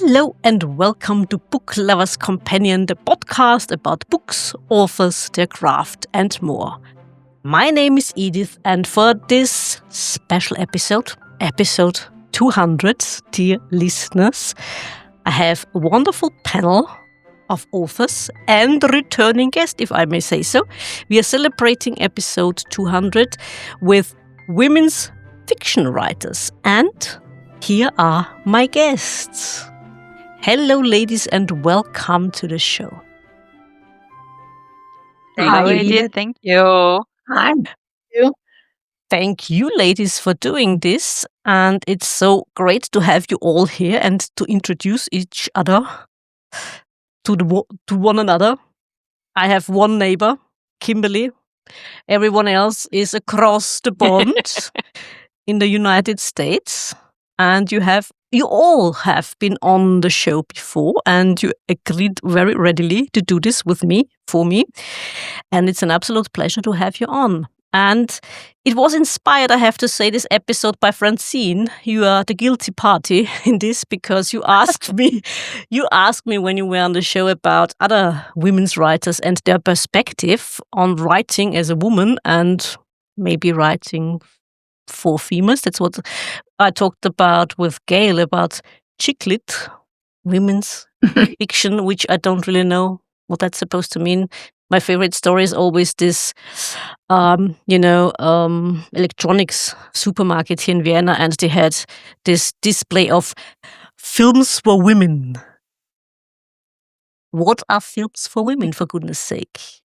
Hello and welcome to Book Lovers Companion, the podcast about books, authors, their craft and more. My name is Edith, and for this special episode 200, dear listeners, I have a wonderful panel of authors and returning guest, if I may say so. We are celebrating episode 200 with women's fiction writers, and here are my guests. Hello, ladies, and welcome to the show. Hi, Edith. Thank you. Hi. Thank you, ladies, for doing this. And it's so great to have you all here and to introduce each other to one another. I have one neighbor, Kimberly. Everyone else is across the pond in the United States. And you all have been on the show before, and you agreed very readily to do this for me. And it's an absolute pleasure to have you on. And it was inspired, I have to say, this episode by Francine. You are the guilty party in this because you asked me when you were on the show about other women's writers and their perspective on writing as a woman and maybe writing for females. That's what I talked about with Gail about chick lit, women's fiction, which I don't really know what that's supposed to mean. My favorite story is always this, electronics supermarket here in Vienna, and they had this display of films for women. What are films for women, for goodness sake?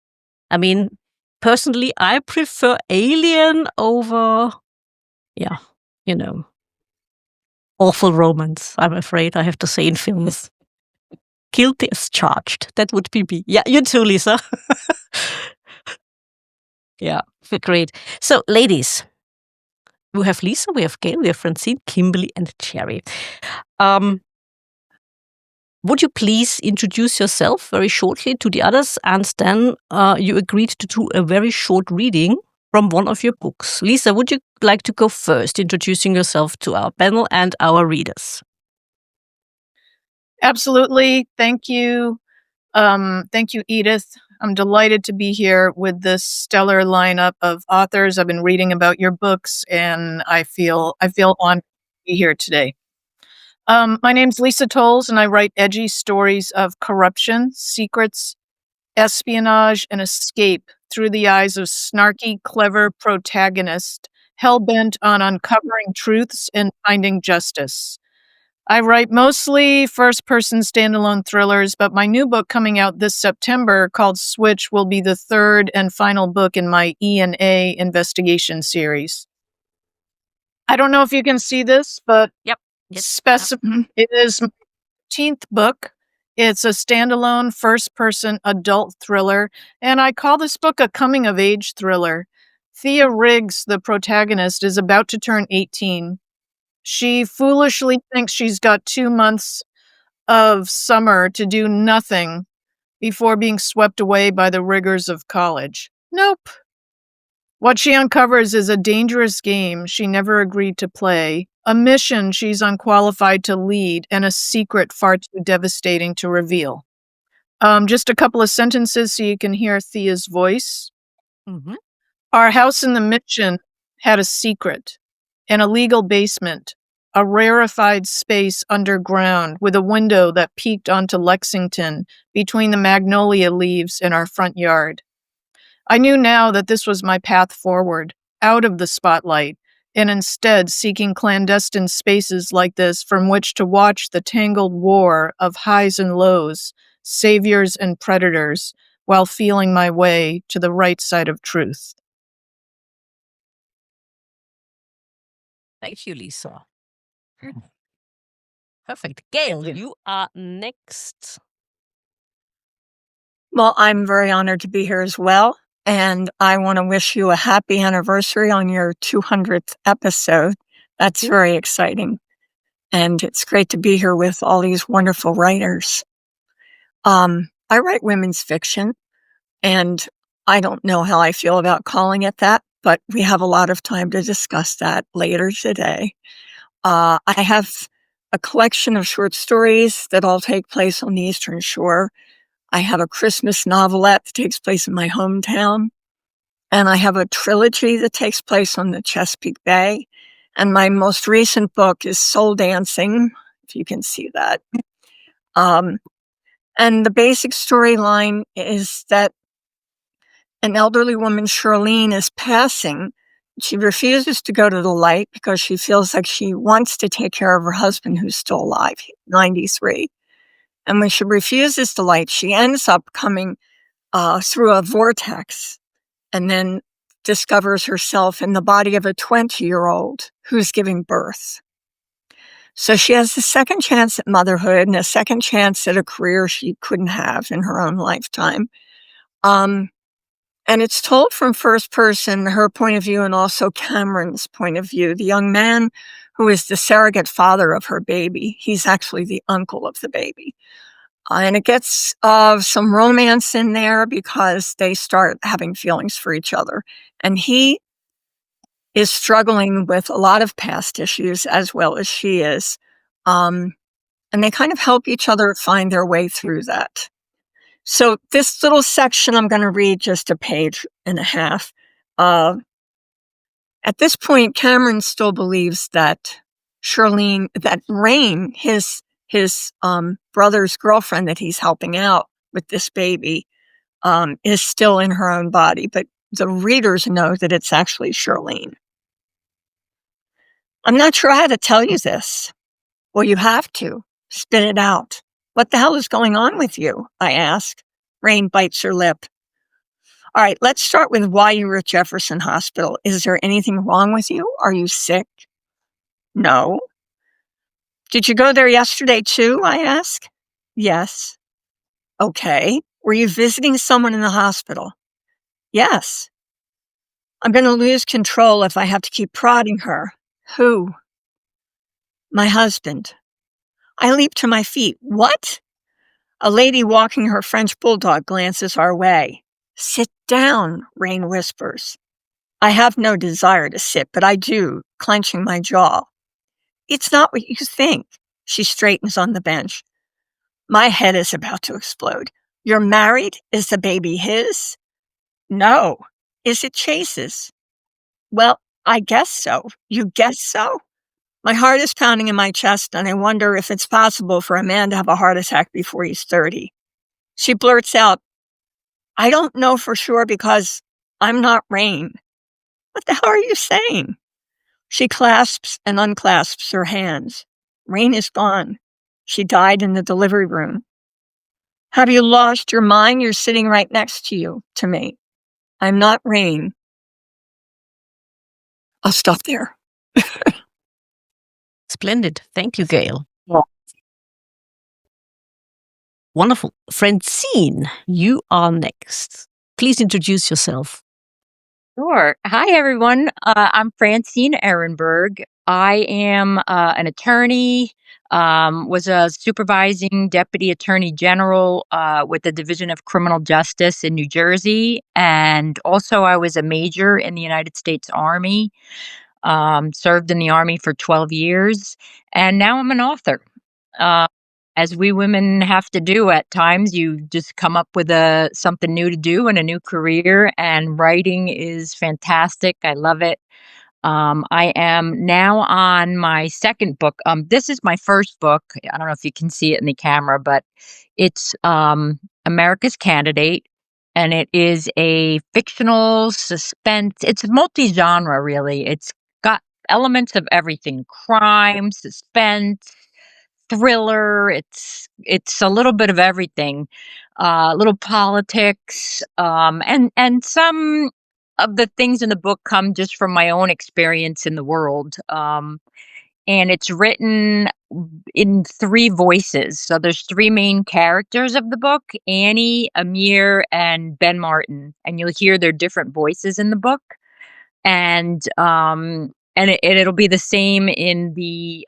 I mean, personally, I prefer Alien over, awful romance, I'm afraid I have to say, in films. Guilty as charged. That would be me. Yeah, you too, Lisa. Yeah, great. So, ladies, we have Lisa, we have Gail, we have Francine, Kimberly, and Gerry. Would you please introduce yourself very shortly to the others, and then you agreed to do a very short reading from one of your books. Lisa, would you like to go first, introducing yourself to our panel and our readers? Absolutely. Thank you. Thank you, Edith. I'm delighted to be here with this stellar lineup of authors. I've been reading about your books, and I feel honored to be here today. My name's Lisa Towles, and I write edgy stories of corruption, secrets, espionage, and escape through the eyes of snarky, clever protagonists hell-bent on uncovering truths and finding justice. I write mostly first-person standalone thrillers, but my new book coming out this September called Switch will be the third and final book in my E&A investigation series. I don't know if you can see this, but Yep. It is my 15th book. It's a standalone first-person adult thriller, and I call this book a coming-of-age thriller. Thea Riggs, the protagonist, is about to turn 18. She foolishly thinks she's got 2 months of summer to do nothing before being swept away by the rigors of college. Nope. What she uncovers is a dangerous game she never agreed to play, a mission she's unqualified to lead, and a secret far too devastating to reveal. Just a couple of sentences so you can hear Thea's voice. Mm-hmm. Our house in the Mission had a secret, an illegal basement, a rarefied space underground with a window that peeked onto Lexington between the magnolia leaves in our front yard. I knew now that this was my path forward, out of the spotlight, and instead seeking clandestine spaces like this from which to watch the tangled war of highs and lows, saviors and predators, while feeling my way to the right side of truth. Thank you, Lisa. Perfect. Gail, you are next. Well, I'm very honored to be here as well. And I want to wish you a happy anniversary on your 200th episode. That's very exciting. And it's great to be here with all these wonderful writers. I write women's fiction, and I don't know how I feel about calling it that, but we have a lot of time to discuss that later today. I have a collection of short stories that all take place on the Eastern Shore. I have a Christmas novelette that takes place in my hometown. And I have a trilogy that takes place on the Chesapeake Bay. And my most recent book is Soul Dancing, if you can see that. And the basic storyline is that an elderly woman, Charlene, is passing. She refuses to go to the light because she feels like she wants to take care of her husband, who's still alive, 93. And when she refuses the light, she ends up coming through a vortex and then discovers herself in the body of a 20-year-old who's giving birth. So she has a second chance at motherhood and a second chance at a career she couldn't have in her own lifetime. And it's told from first person, her point of view, and also Cameron's point of view. The young man who is the surrogate father of her baby, he's actually the uncle of the baby. And it gets some romance in there because they start having feelings for each other. And he is struggling with a lot of past issues as well as she is. And they kind of help each other find their way through that. So this little section, I'm going to read just a page and a half. At this point, Cameron still believes that Charlene, that Rain, his brother's girlfriend that he's helping out with this baby, is still in her own body. But the readers know that it's actually Charlene. I'm not sure how to tell you this. Well, you have to. Spit it out. What the hell is going on with you? I ask. Rain bites her lip. All right, let's start with why you were at Jefferson Hospital. Is there anything wrong with you? Are you sick? No. Did you go there yesterday too? I ask. Yes. Okay. Were you visiting someone in the hospital? Yes. I'm going to lose control if I have to keep prodding her. Who? My husband. I leap to my feet. What? A lady walking her French bulldog glances our way. Sit down, Rain whispers. I have no desire to sit, but I do, clenching my jaw. It's not what you think. She straightens on the bench. My head is about to explode. You're married? Is the baby his? No. Is it Chase's? Well, I guess so. You guess so? My heart is pounding in my chest, and I wonder if it's possible for a man to have a heart attack before he's 30. She blurts out, I don't know for sure because I'm not Rain. What the hell are you saying? She clasps and unclasps her hands. Rain is gone. She died in the delivery room. Have you lost your mind? You're sitting right next to me. I'm not Rain. I'll stop there. Splendid. Thank you, Gail. Yeah. Wonderful. Francine, you are next. Please introduce yourself. Sure. Hi, everyone. I'm Francine Ehrenberg. I am an attorney, was a supervising deputy attorney general with the Division of Criminal Justice in New Jersey. And also I was a major in the United States Army, served in the Army for 12 years. And now I'm an author. As we women have to do at times, you just come up with something new to do and a new career, and writing is fantastic. I love it. I am now on my second book. This is my first book. I don't know if you can see it in the camera, but it's America's Candidate, and it is a fictional suspense. It's multi-genre, really. It's got elements of everything: crime, suspense, thriller. It's a little bit of everything, little politics, and some of the things in the book come just from my own experience in the world. And it's written in 3 voices. So there's 3 main characters of the book: Annie, Amir, and Ben Martin. And you'll hear their different voices in the book. And it'll be the same in the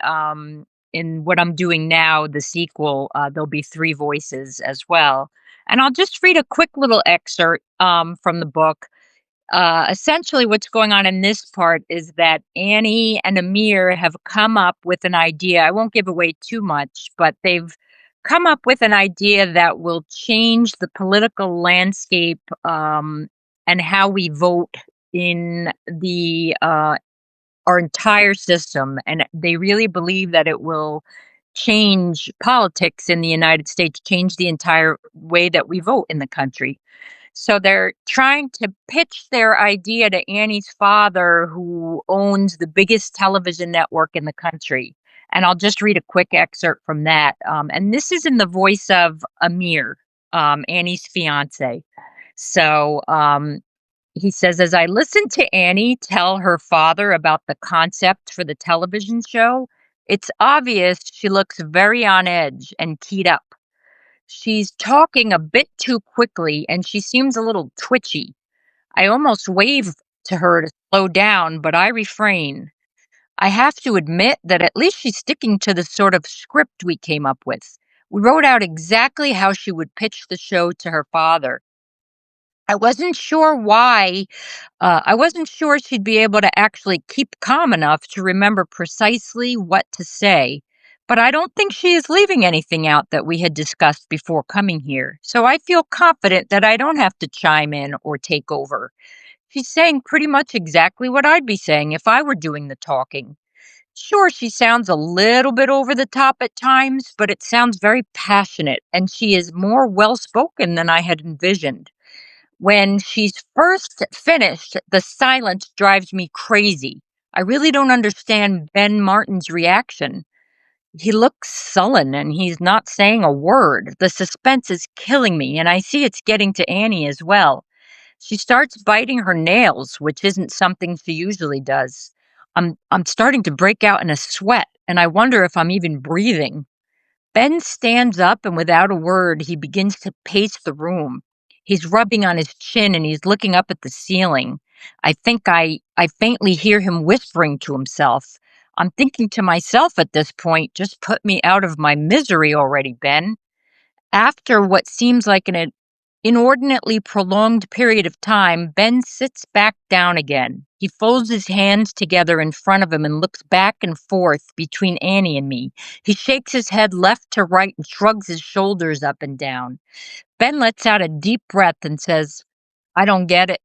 in what I'm doing now, the sequel. There'll be 3 voices as well. And I'll just read a quick little excerpt from the book. Essentially, what's going on in this part is that Annie and Amir have come up with an idea. I won't give away too much, but they've come up with an idea that will change the political landscape and how we vote in the our entire system. And they really believe that it will change politics in the United States, change the entire way that we vote in the country. So they're trying to pitch their idea to Annie's father, who owns the biggest television network in the country. And I'll just read a quick excerpt from that. And this is in the voice of Amir, Annie's fiance. So he says, as I listened to Annie tell her father about the concept for the television show, it's obvious she looks very on edge and keyed up. She's talking a bit too quickly and she seems a little twitchy. I almost wave to her to slow down, but I refrain. I have to admit that at least she's sticking to the sort of script we came up with. We wrote out exactly how she would pitch the show to her father. I wasn't sure why. I wasn't sure she'd be able to actually keep calm enough to remember precisely what to say. But I don't think she is leaving anything out that we had discussed before coming here. So I feel confident that I don't have to chime in or take over. She's saying pretty much exactly what I'd be saying if I were doing the talking. Sure, she sounds a little bit over the top at times, but it sounds very passionate, and she is more well spoken than I had envisioned. When she's first finished, the silence drives me crazy. I really don't understand Ben Martin's reaction. He looks sullen and he's not saying a word. The suspense is killing me, and I see it's getting to Annie as well. She starts biting her nails, which isn't something she usually does. I'm starting to break out in a sweat, and I wonder if I'm even breathing. Ben stands up and without a word, he begins to pace the room. He's rubbing on his chin and he's looking up at the ceiling. I think I faintly hear him whispering to himself. I'm thinking to myself at this point, just put me out of my misery already, Ben. After what seems like an inordinately prolonged period of time, Ben sits back down again. He folds his hands together in front of him and looks back and forth between Annie and me. He shakes his head left to right and shrugs his shoulders up and down. Ben lets out a deep breath and says, I don't get it.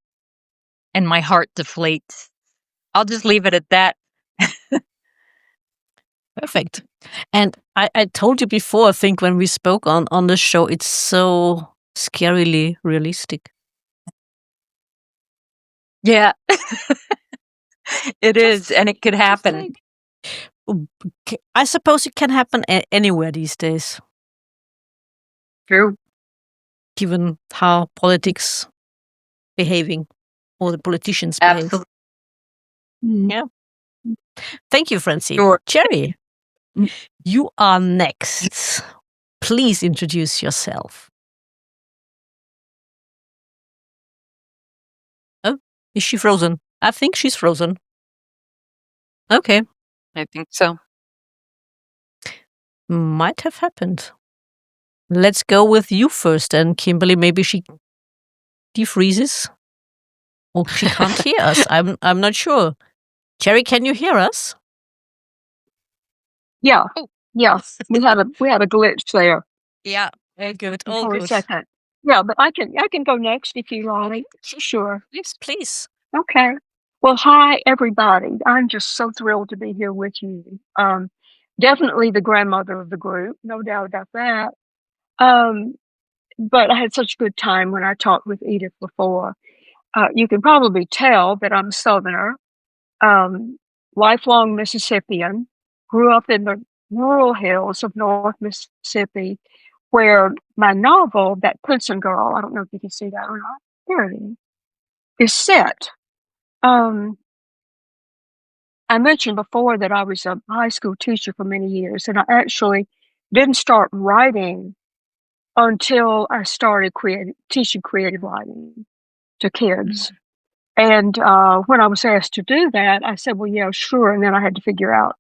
And my heart deflates. I'll just leave it at that. Perfect. And I told you before, I think when we spoke on the show, it's so scarily realistic. Yeah. It is, and it could happen. I suppose it can happen anywhere these days. True. Given how politics behaving or the politicians behave. Absolutely. Yeah. Thank you, Francine. Sure. Gerry, you are next. Please introduce yourself. Oh, is she frozen? I think she's frozen. Okay. I think so. Might have happened. Let's go with you first, and Kimberly, maybe she defreezes. Or she can't hear us. I'm not sure. Gerry, can you hear us? Yeah. Yes. We had a glitch there. Yeah. Very good. All For a good. second. Yeah, but I can go next if you like. Sure. Yes, please. Okay. Well, hi everybody. I'm just so thrilled to be here with you. Definitely the grandmother of the group, no doubt about that. But I had such a good time when I talked with Edith before. You can probably tell that I'm a Southerner, lifelong Mississippian, grew up in the rural hills of North Mississippi, where my novel, That Princeton Girl, I don't know if you can see that or not, there it is set. I mentioned before that I was a high school teacher for many years, and I actually didn't start writing until I started teaching creative writing to kids. And when I was asked to do that, I said, well, yeah, sure. And then I had to figure out,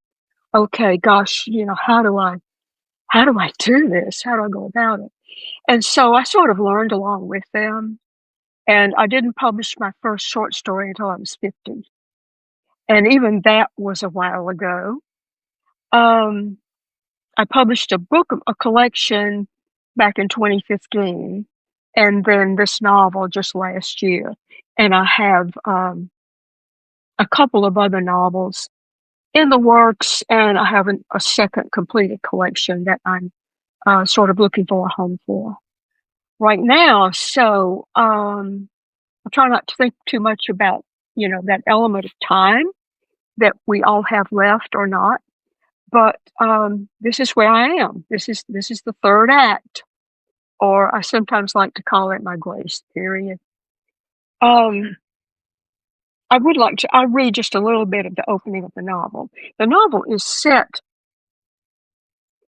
okay, gosh, how do I do this? How do I go about it? And so I sort of learned along with them. And I didn't publish my first short story until I was 50. And even that was a while ago. I published a book, a collection back in 2015, and then this novel just last year. And I have a couple of other novels in the works, and I have a second completed collection that I'm sort of looking for a home for right now. So I try not to think too much about, that element of time that we all have left or not. But this is where I am. This is the third act, or I sometimes like to call it my grace period. I'll read just a little bit of the opening of the novel. The novel is set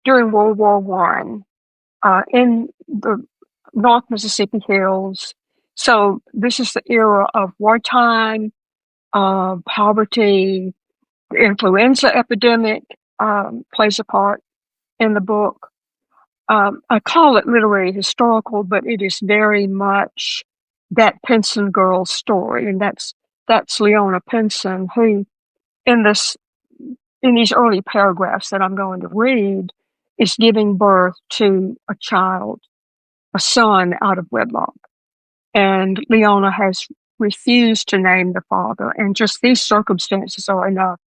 during World War One in the North Mississippi Hills. So this is the era of wartime, poverty, the influenza epidemic plays a part in the book. I call it literary historical, but it is very much that Pinson girl's story, and that's Leona Pinson, who in these early paragraphs that I'm going to read is giving birth to a child, a son out of wedlock. And Leona has refused to name the father, and just these circumstances are enough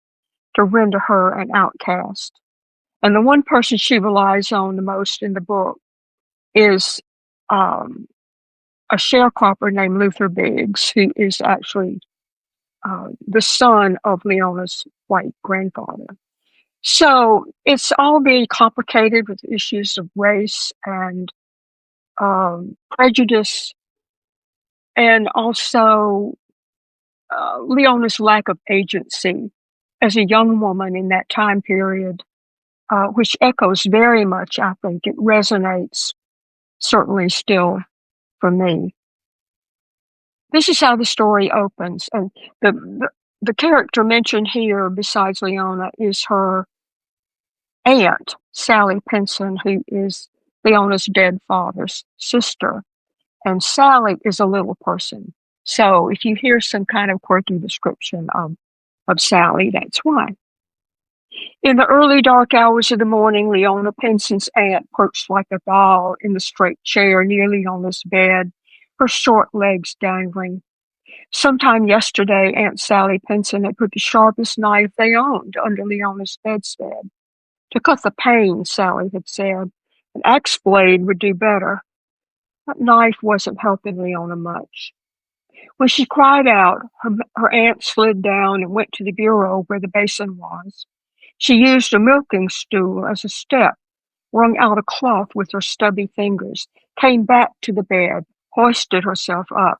to render her an outcast. And the one person she relies on the most in the book is a sharecropper named Luther Biggs, who is actually the son of Leona's white grandfather. So it's all very complicated with issues of race and prejudice, and also Leona's lack of agency as a young woman in that time period, which echoes very much, I think. It resonates certainly still for me. This is how the story opens, and the character mentioned here, besides Leona, is her aunt, Sally Pinson, who is Leona's dead father's sister. And Sally is a little person. So if you hear some kind of quirky description of Sally, that's why. In the early dark hours of the morning, Leona Pinson's aunt perched like a doll in the straight chair near Leona's bed, her short legs dangling. Sometime yesterday, Aunt Sally Pinson had put the sharpest knife they owned under Leona's bedstead. To cut the pain, Sally had said, an axe blade would do better. That knife wasn't helping Leona much. When she cried out, her aunt slid down and went to the bureau where the basin was. She used a milking stool as a step, wrung out a cloth with her stubby fingers, came back to the bed, hoisted herself up.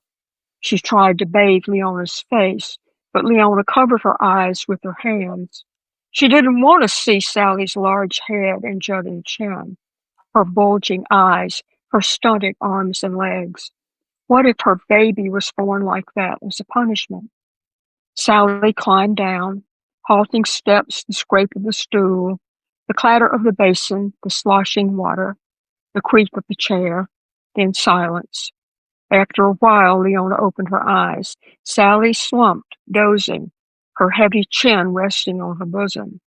She tried to bathe Leona's face, but Leona covered her eyes with her hands. She didn't want to see Sally's large head and jutting chin, her bulging eyes, her stunted arms and legs. What if her baby was born like that as a punishment? Sally climbed down, halting steps, the scrape of the stool, the clatter of the basin, the sloshing water, the creak of the chair, then silence. After a while, Leona opened her eyes. Sally slumped, dozing, her heavy chin resting on her bosom.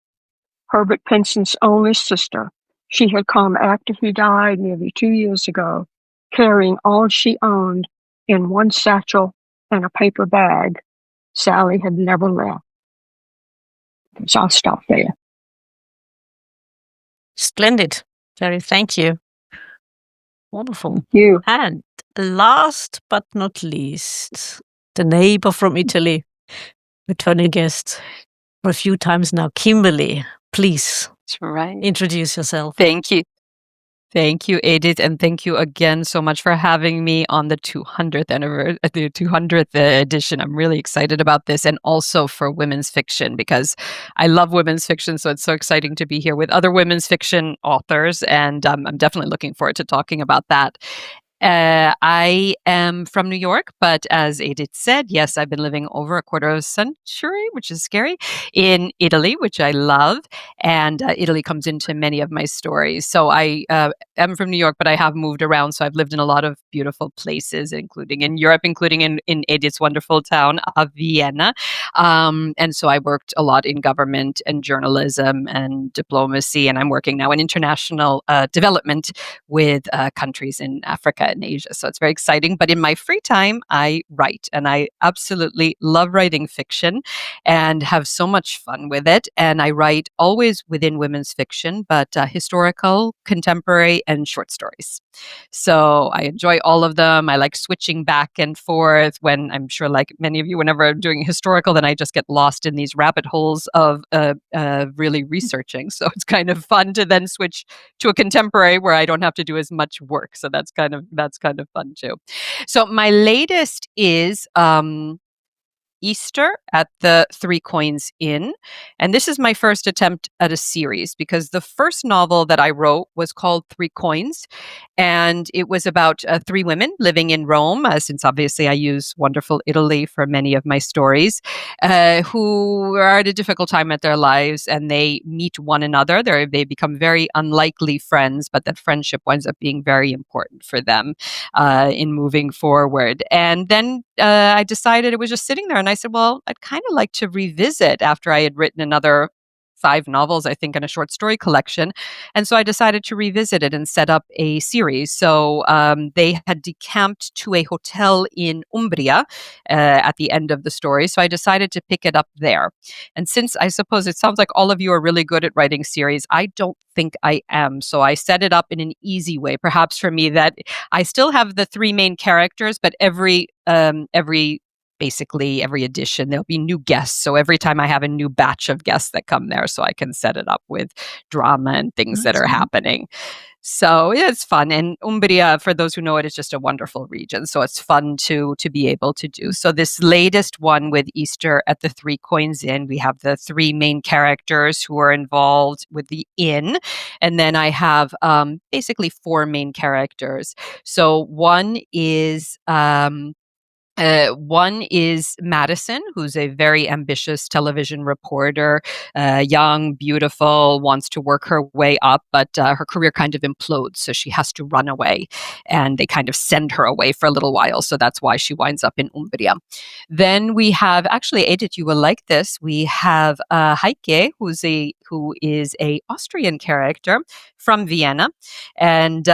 Herbert Pinson's only sister. She had come after he died nearly 2 years ago, carrying all she owned in one satchel and a paper bag. Sally had never left. So I'll stop there. Splendid. Gerry, thank you. Wonderful. Thank you. And last but not least, the neighbor from Italy, returning guest for a few times now, Kimberly. Please introduce yourself. Thank you. Thank you, Edith, and thank you again so much for having me on the 200th anniversary, the 200th edition. I'm really excited about this, and also for women's fiction, because I love women's fiction, so it's so exciting to be here with other women's fiction authors, and I'm definitely looking forward to talking about that. I am from New York, but as Edith said, yes, I've been living over a quarter of a century, which is scary, in Italy, which I love. And Italy comes into many of my stories. So I am from New York, but I have moved around. So I've lived in a lot of beautiful places, including in Europe, including in Edith's wonderful town of Vienna. And so I worked a lot in government and journalism and diplomacy. And I'm working now in international development with countries in Africa and Asia. So it's very exciting. But in my free time, I write, and I absolutely love writing fiction and have so much fun with it. And I write always within women's fiction, but historical, contemporary, and short stories. So I enjoy all of them. I like switching back and forth when I'm sure, like many of you, whenever I'm doing historical, then I just get lost in these rabbit holes of really researching. So it's kind of fun to then switch to a contemporary where I don't have to do as much work. So that's kind of fun too. So my latest is Easter at the Three Coins Inn. And this is my first attempt at a series because the first novel that I wrote was called Three Coins. And it was about three women living in Rome, since obviously I use wonderful Italy for many of my stories, who are at a difficult time at their lives and they meet one another. They become very unlikely friends, but that friendship winds up being very important for them in moving forward. And then I decided it was just sitting there and I said, well, I'd kind of like to revisit after I had written another 5 novels, I think, in a short story collection. And so I decided to revisit it and set up a series. So they had decamped to a hotel in Umbria at the end of the story. So I decided to pick it up there. And since I suppose it sounds like all of you are really good at writing series, I don't think I am. So I set it up in an easy way, perhaps for me, that I still have the 3 main characters, but basically every edition, there'll be new guests. So every time I have a new batch of guests that come there, so I can set it up with drama and things that are happening. So yeah, it's fun. And Umbria, for those who know it, is just a wonderful region. So it's fun to be able to do. So this latest one with Easter at the Three Coins Inn, we have the 3 main characters who are involved with the inn. And then I have basically 4 main characters. So one is Madison, who's a very ambitious television reporter, young, beautiful, wants to work her way up, but her career kind of implodes, so she has to run away, and they kind of send her away for a little while, so that's why she winds up in Umbria. Then we have, actually, Edith, you will like this, we have Heike, who is a Austrian character from Vienna, and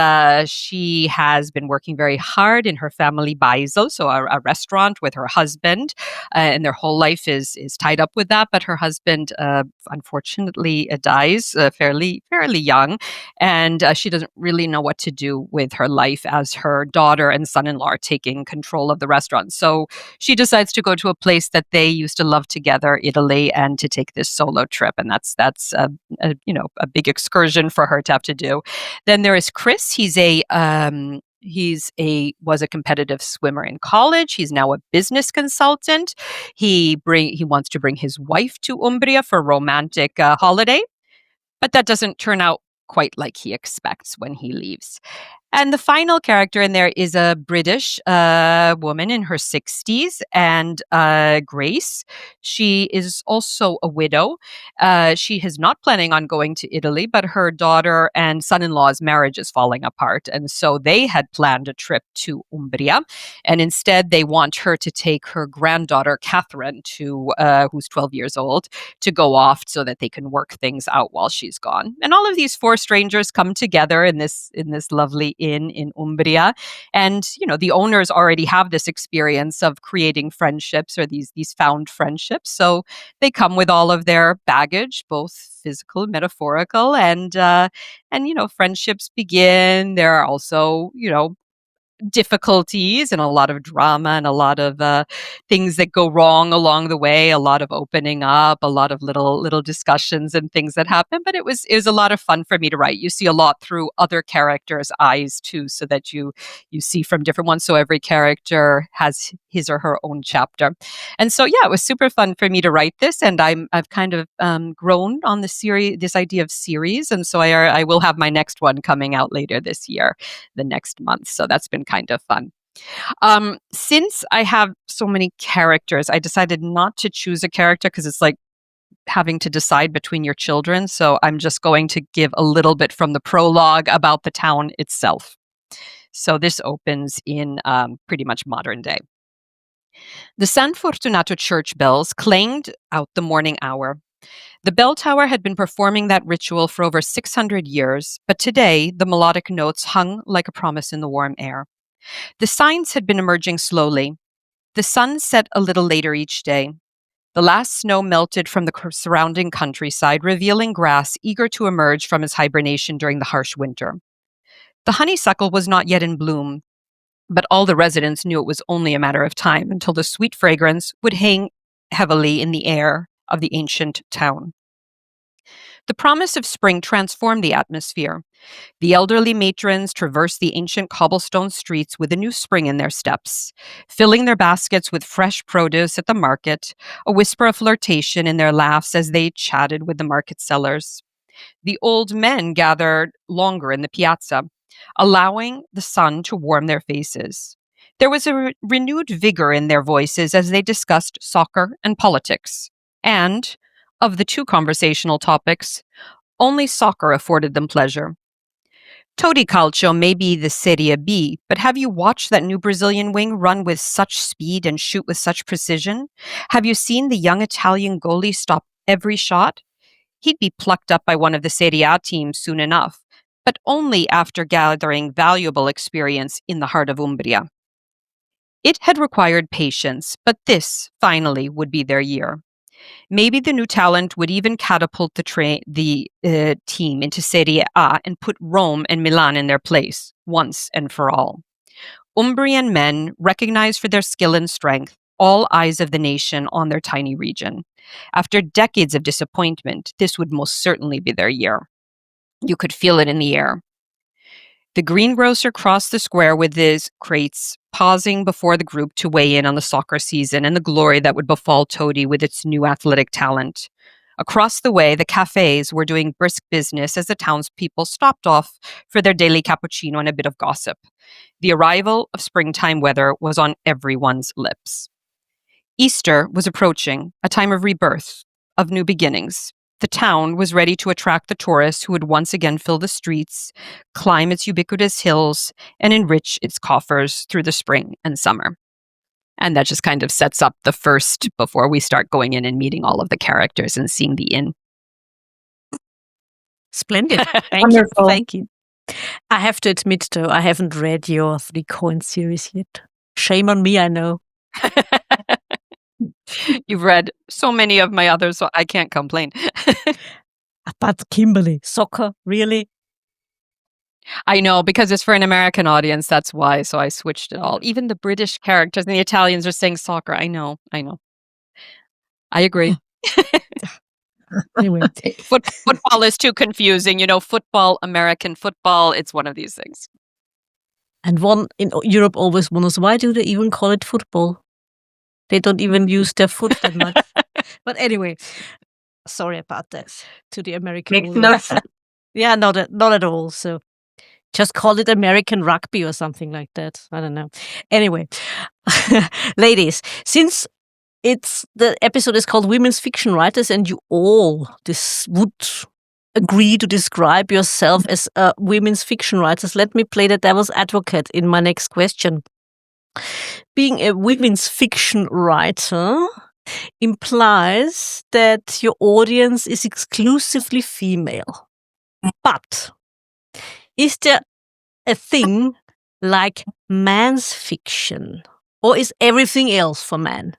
she has been working very hard in her family Beisel, so a restaurant with her husband, and their whole life is tied up with that. But her husband, unfortunately, dies fairly young, and she doesn't really know what to do with her life as her daughter and son-in-law are taking control of the restaurant. So she decides to go to a place that they used to love together, Italy, and to take this solo trip, and that's a big excursion for her to have to do. Then there is Chris. Was a competitive swimmer in college. He's now a business consultant. He wants to bring his wife to Umbria for a romantic holiday, but that doesn't turn out quite like he expects when he leaves. And the final character in there is a British woman in her 60s, and Grace. She is also a widow. She is not planning on going to Italy, but her daughter and son-in-law's marriage is falling apart. And so they had planned a trip to Umbria. And instead, they want her to take her granddaughter, Catherine, who's 12 years old, to go off so that they can work things out while she's gone. And all of these 4 strangers come together in this lovely inn in Umbria. And, the owners already have this experience of creating friendships or these found friendships. So they come with all of their baggage, both physical and metaphorical, and friendships begin. There are also, difficulties and a lot of drama and a lot of things that go wrong along the way, a lot of opening up, a lot of little discussions and things that happen. But it was a lot of fun for me to write. You see a lot through other characters' eyes too, so that you see from different ones. So every character has his or her own chapter. And so, yeah, it was super fun for me to write this, and I've kind of grown on the series, this idea of series, and so I will have my next one coming out later this year, the next month. So that's been kind of fun. Since I have so many characters, I decided not to choose a character because it's like having to decide between your children. So I'm just going to give a little bit from the prologue about the town itself. So this opens in pretty much modern day. The San Fortunato church bells clanged out the morning hour. The bell tower had been performing that ritual for over 600 years, but today the melodic notes hung like a promise in the warm air. The signs had been emerging slowly. The sun set a little later each day. The last snow melted from the surrounding countryside, revealing grass eager to emerge from its hibernation during the harsh winter. The honeysuckle was not yet in bloom, but all the residents knew it was only a matter of time until the sweet fragrance would hang heavily in the air of the ancient town. The promise of spring transformed the atmosphere. The elderly matrons traversed the ancient cobblestone streets with a new spring in their steps, filling their baskets with fresh produce at the market, a whisper of flirtation in their laughs as they chatted with the market sellers. The old men gathered longer in the piazza, allowing the sun to warm their faces. There was a renewed vigor in their voices as they discussed soccer and politics. And, of the two conversational topics, only soccer afforded them pleasure. Todi Calcio may be the Serie B, but have you watched that new Brazilian wing run with such speed and shoot with such precision? Have you seen the young Italian goalie stop every shot? He'd be plucked up by one of the Serie A teams soon enough, but only after gathering valuable experience in the heart of Umbria. It had required patience, but this, finally, would be their year. Maybe the new talent would even catapult the team into Serie A and put Rome and Milan in their place, once and for all. Umbrian men, recognized for their skill and strength, all eyes of the nation on their tiny region. After decades of disappointment, this would most certainly be their year. You could feel it in the air. The greengrocer crossed the square with his crates, pausing before the group to weigh in on the soccer season and the glory that would befall Todi with its new athletic talent. Across the way, the cafes were doing brisk business as the townspeople stopped off for their daily cappuccino and a bit of gossip. The arrival of springtime weather was on everyone's lips. Easter was approaching, a time of rebirth, of new beginnings. The town was ready to attract the tourists who would once again fill the streets, climb its ubiquitous hills, and enrich its coffers through the spring and summer. And that just kind of sets up the first before we start going in and meeting all of the characters and seeing the inn. Splendid. Thank Wonderful. you. Thank you. I have to admit, though, I haven't read your 3 Coins series yet. Shame on me, I know. You've read so many of my others, so I can't complain. But Kimberly, soccer, really? I know, because it's for an American audience, that's why, so I switched it all. Even the British characters and the Italians are saying soccer. I know. I agree. Anyway. Football is too confusing. Football, American football, it's one of these things. And one in Europe always wonders, why do they even call it football? They don't even use their foot that much. But anyway, sorry about that to the American Makes audience. no sense. Yeah, not at all. So just call it American rugby or something like that. I don't know. Anyway, ladies, since the episode is called Women's Fiction Writers, and you all would agree to describe yourself as women's fiction writers, let me play the devil's advocate in my next question. Being a women's fiction writer implies that your audience is exclusively female. But is there a thing like man's fiction, or is everything else for men?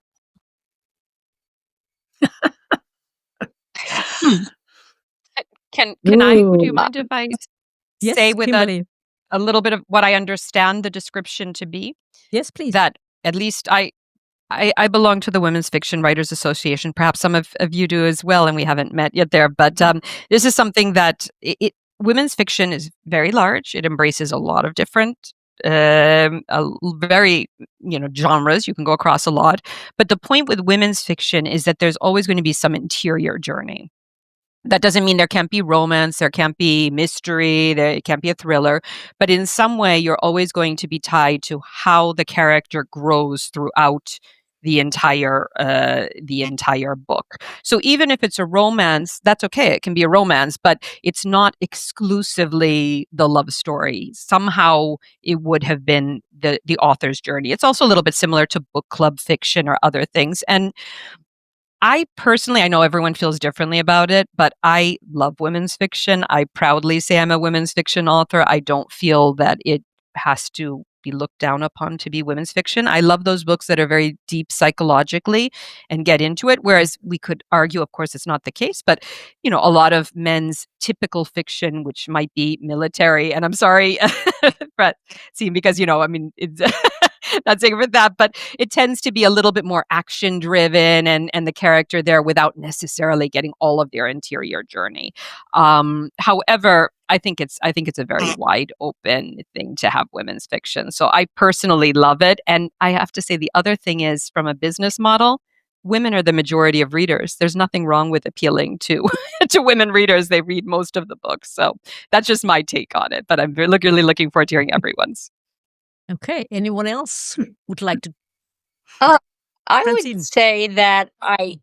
Can I? Would you mind if I Yes, say with Kimberly. a little bit of what I understand the description to be? Yes, please. That at least I belong to the Women's Fiction Writers Association. Perhaps some of you do as well, and we haven't met yet there. But this is something that women's fiction is very large. It embraces a lot of different very, genres. You can go across a lot. But the point with women's fiction is that there's always going to be some interior journey. That doesn't mean there can't be romance, there can't be mystery, there can't be a thriller, but in some way, you're always going to be tied to how the character grows throughout the entire book. So even if it's a romance, that's okay. It can be a romance, but it's not exclusively the love story. Somehow it would have been the author's journey. It's also a little bit similar to book club fiction or other things. And I personally, I know everyone feels differently about it, but I love women's fiction. I proudly say I'm a women's fiction author. I don't feel that it has to be looked down upon to be women's fiction. I love those books that are very deep psychologically and get into it. Whereas we could argue, of course, it's not the case, but a lot of men's typical fiction, which might be military, and I'm sorry, but see, because it's not saying for that, but it tends to be a little bit more action driven and the character there without necessarily getting all of their interior journey. However, I think it's a very wide open thing to have women's fiction. So I personally love it. And I have to say the other thing is, from a business model, women are the majority of readers. There's nothing wrong with appealing to to women readers. They read most of the books. So that's just my take on it. But I'm really looking forward to hearing everyone's. Okay. Anyone else would like to? I Francine. would say that I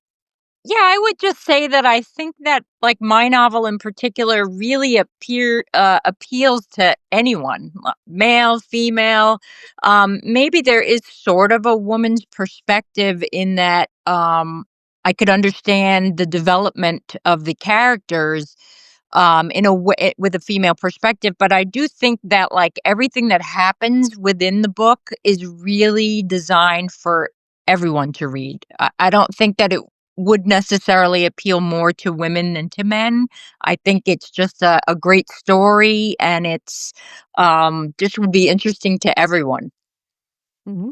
would just say that I think that, like, my novel in particular really appeals to anyone, male, female. Maybe there is sort of a woman's perspective in that I could understand the development of the characters in a way with a female perspective, but I do think that, like, everything that happens within the book is really designed for everyone to read. I don't think that it would necessarily appeal more to women than to men. I think it's just a great story, and it's just would be interesting to everyone. Mm-hmm.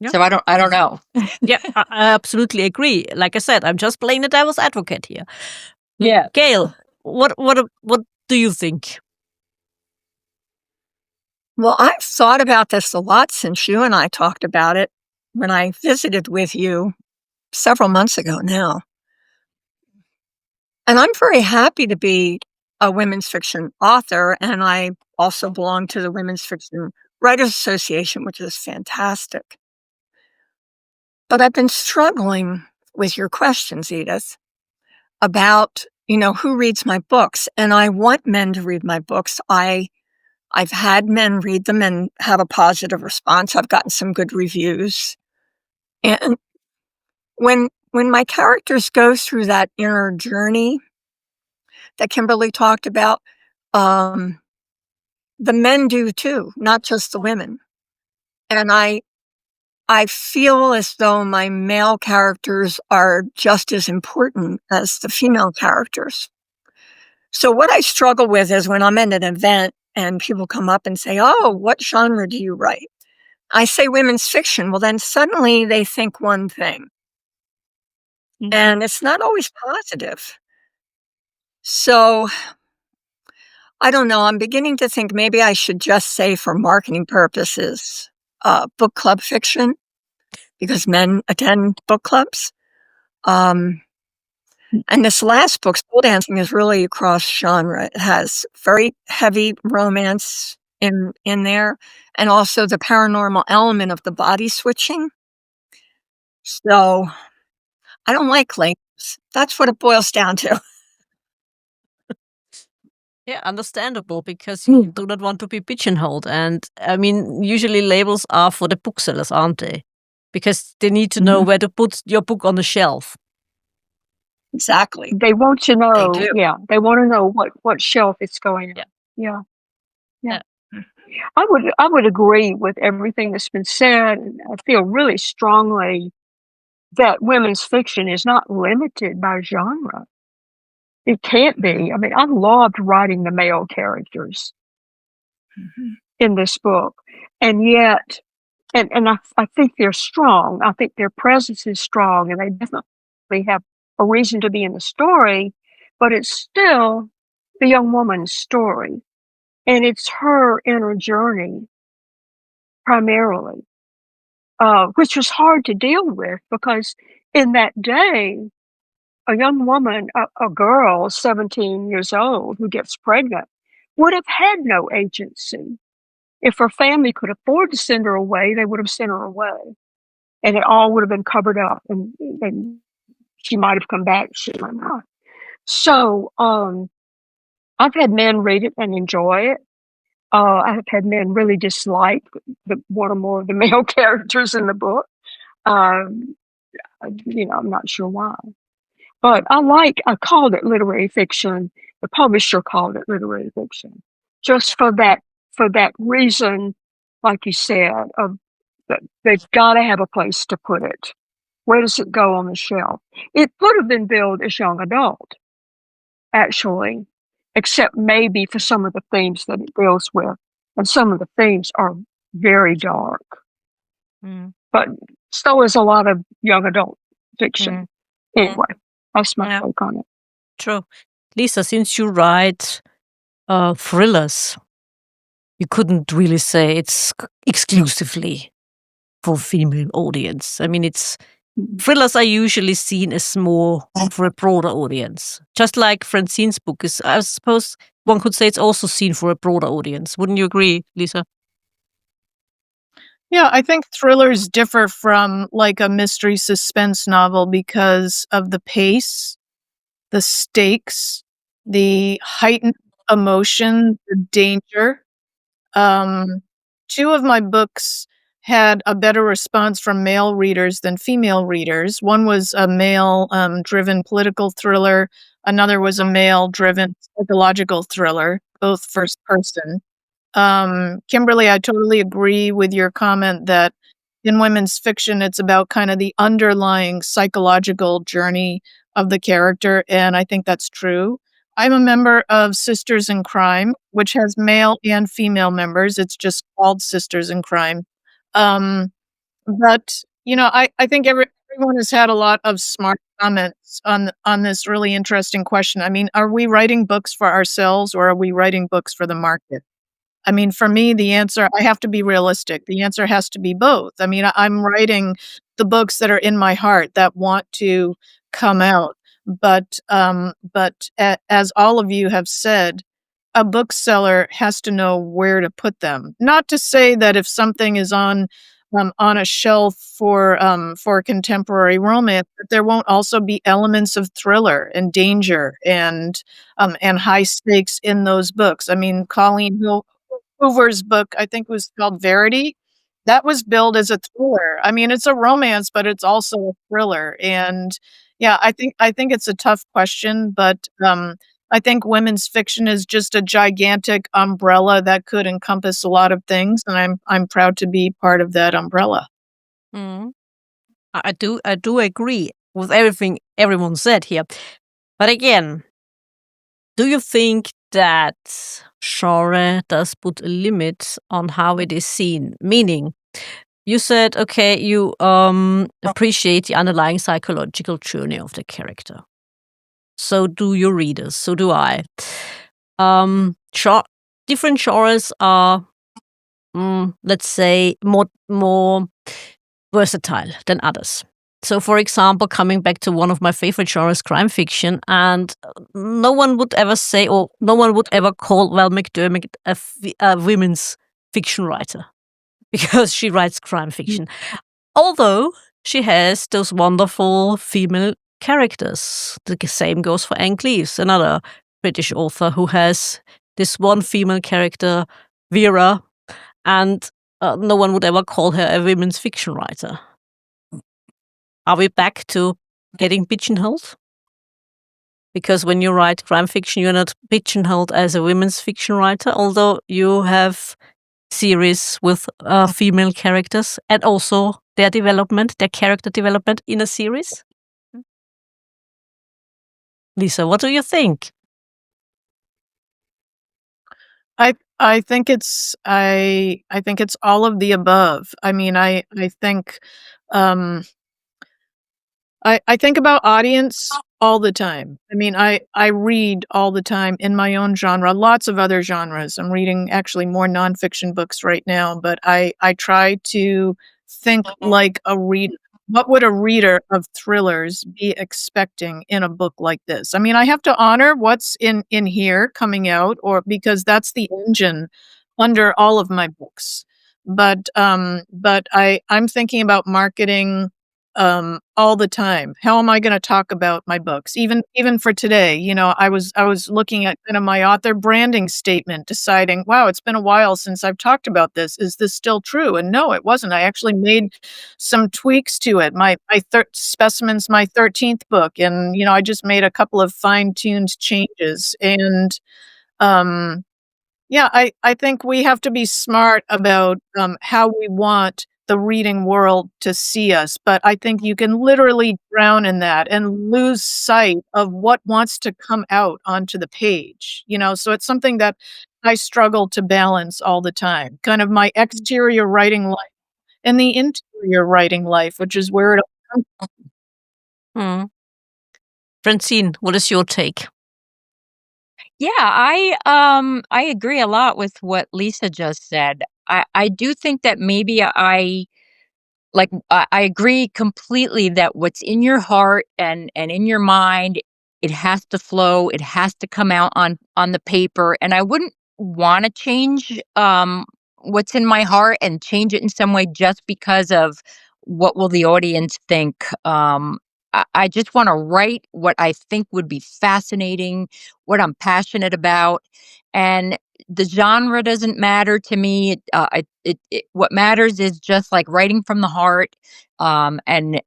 Yeah. So I don't know. Yeah, I absolutely agree. Like I said, I'm just playing the devil's advocate here. Yeah. Gail, what do you think? Well, I've thought about this a lot since you and I talked about it when I visited with you several months ago now. And I'm very happy to be a women's fiction author, and I also belong to the Women's Fiction Writers Association, which is fantastic. But I've been struggling with your questions, Edith, about, who reads my books. And I want men to read my books. I've had men read them and have a positive response. I've gotten some good reviews. And when my characters go through that inner journey that Kimberly talked about, the men do too, not just the women. And I feel as though my male characters are just as important as the female characters. So what I struggle with is when I'm at an event and people come up and say, "Oh, what genre do you write?" I say women's fiction. Well, then suddenly they think one thing. And it's not always positive. So I don't know. I'm beginning to think maybe I should just say, for marketing purposes, book club fiction, because men attend book clubs. And this last book, School Dancing, is really cross genre. It has very heavy romance in there, and also the paranormal element of the body switching. So I don't like labels. That's what it boils down to. Yeah, understandable, because you do not want to be pigeonholed. And I mean, usually labels are for the booksellers, aren't they? Because they need to know where to put your book on the shelf. Exactly. They want to know. They do. Yeah, they want to know what shelf it's going on. Yeah. I would agree with everything that's been said. And I feel really strongly that women's fiction is not limited by genre. It can't be. I mean, I loved writing the male characters in this book, and yet, and I think they're strong. I think their presence is strong, and they definitely have a reason to be in the story, but it's still the young woman's story, and it's her inner journey primarily, which was hard to deal with because in that day, a young woman, a girl, 17 years old, who gets pregnant, would have had no agency. If her family could afford to send her away, they would have sent her away. And it all would have been covered up, and she might have come back, she might not. So I've had men read it and enjoy it. I've had men really dislike one or more of the male characters in the book. I'm not sure why. But I called it literary fiction. The publisher called it literary fiction, just for that reason, like you said, of that they've got to have a place to put it. Where does it go on the shelf? It could have been billed as young adult, actually, except maybe for some of the themes that it deals with, and some of the themes are very dark. But so is a lot of young adult fiction. Anyway, that's my take on it. True. Lisa, since you write thrillers, you couldn't really say it's exclusively for female audience. I mean, thrillers are usually seen as more for a broader audience. Just like Francine's book is, I suppose one could say it's also seen for a broader audience. Wouldn't you agree, Lisa? Yeah, I think thrillers differ from like a mystery suspense novel because of the pace, the stakes, the heightened emotion, the danger. Two of my books had a better response from male readers than female readers. One was a male driven political thriller. Another was a male driven psychological thriller, both first person. Kimberly, I totally agree with your comment that in women's fiction, it's about kind of the underlying psychological journey of the character. And I think that's true. I'm a member of Sisters in Crime, which has male and female members. It's just called Sisters in Crime. But, I think everyone has had a lot of smart comments on this really interesting question. I mean, are we writing books for ourselves or are we writing books for the market? I mean, for me, the answer, I have to be realistic. The answer has to be both. I mean, I'm writing the books that are in my heart that want to come out. But as all of you have said, a bookseller has to know where to put them. Not to say that if something is on a shelf for contemporary romance, that there won't also be elements of thriller and danger and high stakes in those books. I mean, Colleen Hoover's book, I think, was called Verity. That was billed as a thriller. I mean, it's a romance, but it's also a thriller. And yeah, I think it's a tough question, but I think women's fiction is just a gigantic umbrella that could encompass a lot of things, and I'm proud to be part of that umbrella. I do agree with everything everyone said here. But again, do you think that genre does put a limit on how it is seen? Meaning, you said, okay, you appreciate the underlying psychological journey of the character. So do your readers. So do I. Different genres are, let's say, more versatile than others. So, for example, coming back to one of my favorite genres, crime fiction, and no one would ever say, or no one would ever call Val McDermott a women's fiction writer because she writes crime fiction. Although she has those wonderful female characters. The same goes for Anne Cleeves, another British author who has this one female character, Vera, and no one would ever call her a women's fiction writer. Are we back to getting pigeonholed? Because when you write crime fiction, you're not pigeonholed as a women's fiction writer, although you have series with female characters and also their character development in a series. Lisa, what do you think? I think it's all of the above. I mean, I think I think about audience all the time. I mean, I read all the time in my own genre, lots of other genres. I'm reading actually more nonfiction books right now, but I try to think like a reader. What would a reader of thrillers be expecting in a book like this? I mean, I have to honor what's in here coming out, or because that's the engine under all of my books. But I'm thinking about marketing all the time. How am I going to talk about my books? Even for today, you know, I was looking at kind of my author branding statement, deciding, wow, it's been a while since I've talked about this. Is this still true? And no, it wasn't. I actually made some tweaks to it. My Specimen's my 13th book, and you know, I just made a couple of fine-tuned changes. And yeah, I think we have to be smart about how we want the reading world to see us. But I think you can literally drown in that and lose sight of what wants to come out onto the page. You know, so it's something that I struggle to balance all the time. Kind of my exterior writing life and the interior writing life, which is where it all comes from. Hmm. Francine, what is your take? Yeah, I agree a lot with what Lisa just said. I do think that maybe I agree completely that what's in your heart and in your mind, it has to flow, it has to come out on the paper, and I wouldn't want to change what's in my heart and change it in some way just because of what will the audience think. I just want to write what I think would be fascinating, what I'm passionate about, and the genre doesn't matter to me. What matters is just like writing from the heart. And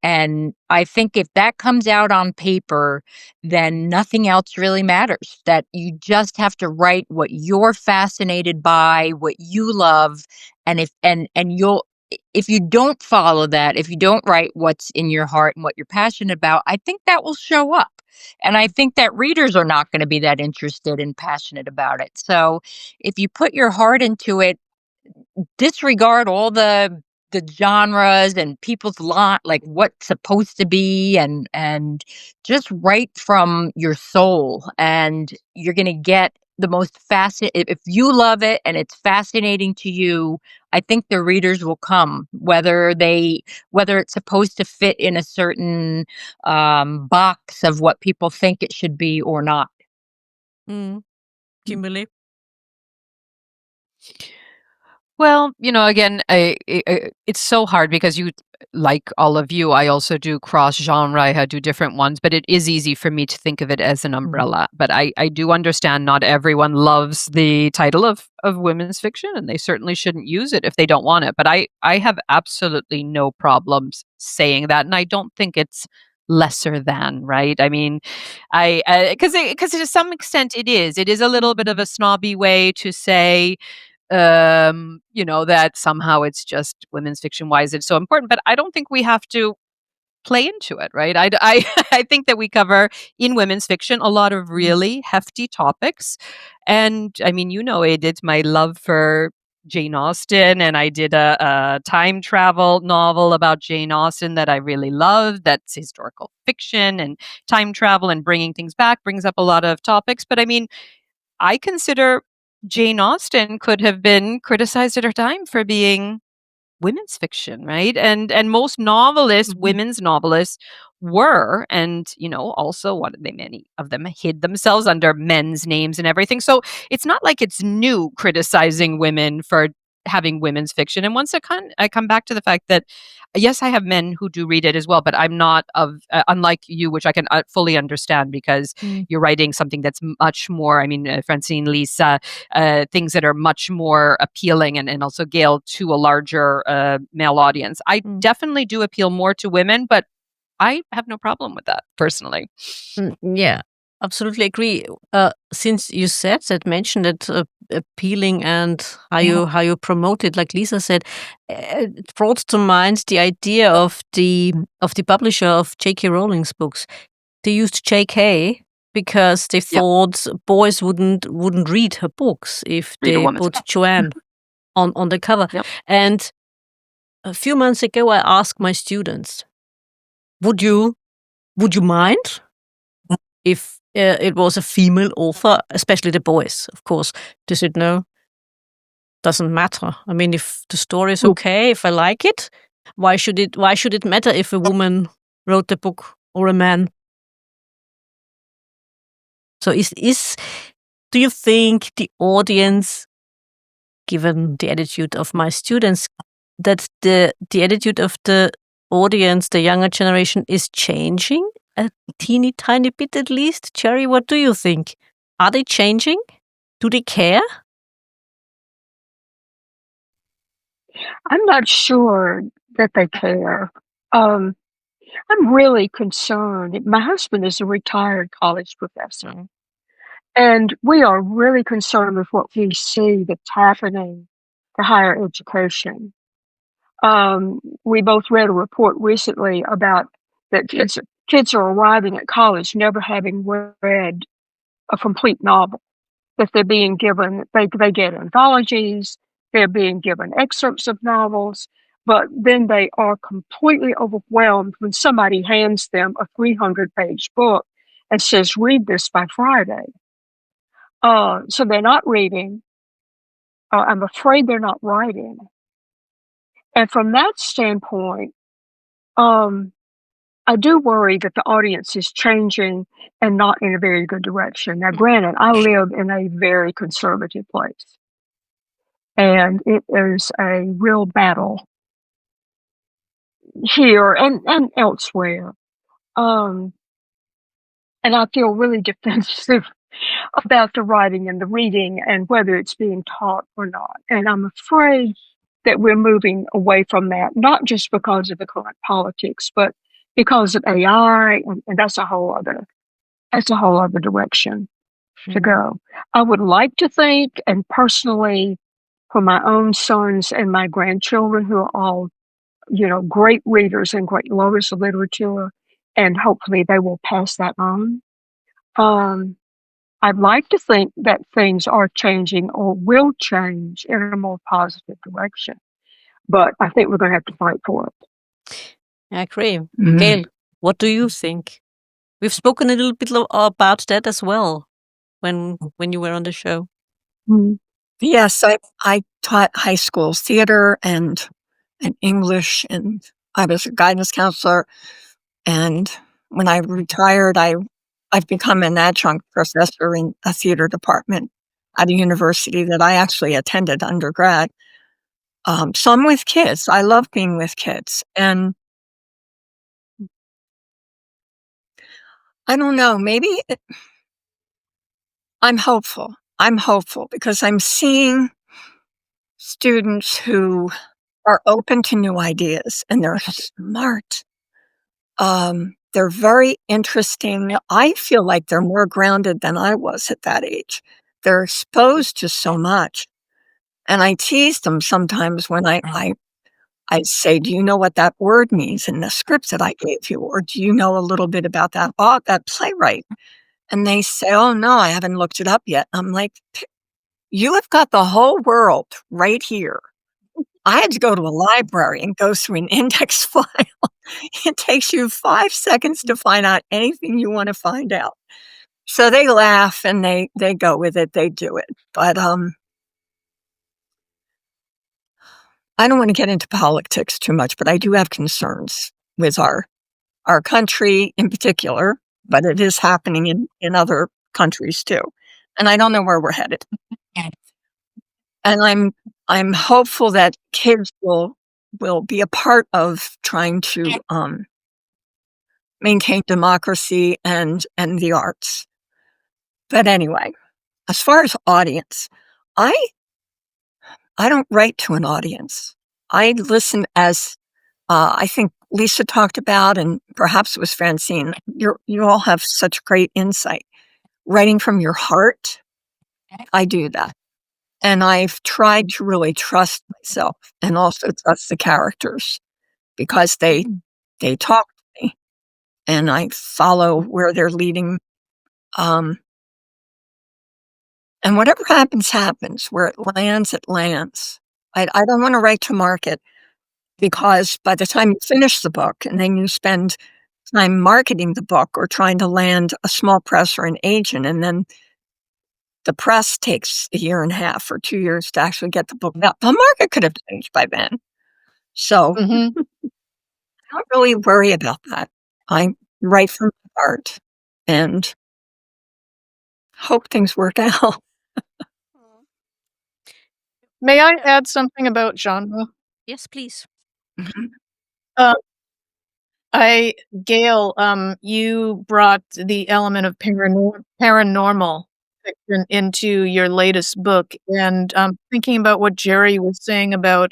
I think if that comes out on paper, then nothing else really matters. That you just have to write what you're fascinated by, what you love, and if you don't follow that, if you don't write what's in your heart and what you're passionate about, I think that will show up. And I think that readers are not going to be that interested and passionate about it. So if you put your heart into it, disregard all the genres and people's lot, like what's supposed to be, and just write from your soul, and you're going to get the most fascinating. If you love it and it's fascinating to you, I think the readers will come, whether it's supposed to fit in a certain box of what people think it should be or not. Kimberly? Well, you know, again, it's so hard because like all of you, I also do cross genre. I do different ones, but it is easy for me to think of it as an umbrella. But I do understand not everyone loves the title of women's fiction, and they certainly shouldn't use it if they don't want it. But I have absolutely no problems saying that, and I don't think it's lesser than, right? I mean, because to some extent it is a little bit of a snobby way to say, you know, that somehow it's just women's fiction. Why is it so important? But I don't think we have to play into it, right? I think that we cover in women's fiction a lot of really hefty topics. And I mean, you know, Edith, my love for Jane Austen, and I did a time travel novel about Jane Austen that I really loved. That's historical fiction and time travel and bringing things back, brings up a lot of topics. But I mean, I consider Jane Austen could have been criticized at her time for being women's fiction, right? And most novelists, women's novelists, were, and you know, also many of them hid themselves under men's names and everything. So it's not like it's new criticizing women for having women's fiction. And once I come back to the fact that yes, I have men who do read it as well, but I'm not unlike you, which I can fully understand because you're writing something that's much more. I mean, Francine, Lisa, things that are much more appealing, and also Gail, to a larger male audience. I definitely do appeal more to women, but I have no problem with that personally. Yeah, absolutely agree. Since you mentioned that appealing and how you promote it, like Lisa said, it brought to mind the idea of the publisher of J.K. Rowling's books. They used J.K. because they thought boys wouldn't read her books if they put Joanne on the cover. And a few months ago, I asked my students, would you Would you mind if it was a female author, especially the boys, of course? Does it know? Doesn't matter. I mean, if the story is okay, if I like it, why should it matter if a woman wrote the book or a man? So do you think the audience, given the attitude of my students, that the attitude of the audience, the younger generation, is changing a teeny tiny bit at least? Gerry, what do you think? Are they changing? Do they care? I'm not sure that they care. I'm really concerned. My husband is a retired college professor, and we are really concerned with what we see that's happening to higher education. We both read a report recently about that kids are arriving at college never having read a complete novel. That they're being given, they get anthologies, they're being given excerpts of novels, but then they are completely overwhelmed when somebody hands them a 300-page book and says, read this by Friday. So they're not reading. I'm afraid they're not writing. And from that standpoint, I do worry that the audience is changing and not in a very good direction. Now, granted, I live in a very conservative place, and it is a real battle here and elsewhere. And I feel really defensive about the writing and the reading and whether it's being taught or not. And I'm afraid that we're moving away from that, not just because of the current politics, but because of AI, and that's a whole other direction to go. I would like to think, and personally, for my own sons and my grandchildren, who are all, great readers and great lovers of literature, and hopefully they will pass that on. I'd like to think that things are changing or will change in a more positive direction, but I think we're going to have to fight for it. I agree. Gail, what do you think? We've spoken a little bit about that as well when you were on the show. Yes, I taught high school theater and English, and I was a guidance counselor. And when I retired, I've become an adjunct professor in a theater department at a university that I actually attended undergrad. So I'm with kids. I love being with kids. And I don't know, I'm hopeful. I'm hopeful because I'm seeing students who are open to new ideas and they're smart. They're very interesting. I feel like they're more grounded than I was at that age. They're exposed to so much. And I tease them sometimes when I say, do you know what that word means in the script that I gave you? Or do you know a little bit about that playwright? And they say, oh, no, I haven't looked it up yet. I'm like, you have got the whole world right here. I had to go to a library and go through an index file. It takes you 5 seconds to find out anything you want to find out. So they laugh and they go with it. They do it. But I don't want to get into politics too much, but I do have concerns with our country in particular, but it is happening in other countries too. And I don't know where we're headed. And I'm hopeful that kids will be a part of trying to maintain democracy and the arts. But anyway, as far as audience, I don't write to an audience. I listen, as I think Lisa talked about, and perhaps it was Francine. You all have such great insight. Writing from your heart, I do that. And I've tried to really trust myself and also trust the characters because they talk to me and I follow where they're leading. And whatever happens, where it lands, it lands. I don't want to write to market because by the time you finish the book and then you spend time marketing the book or trying to land a small press or an agent. And then the press takes a year and a half or 2 years to actually get the book out. The market could have changed by then. So Mhm. I don't really worry about that. I write from my heart and hope things work out. May I add something about genre? Yes, please. Gail, you brought the element of paranormal fiction into your latest book, and thinking about what Gerry was saying about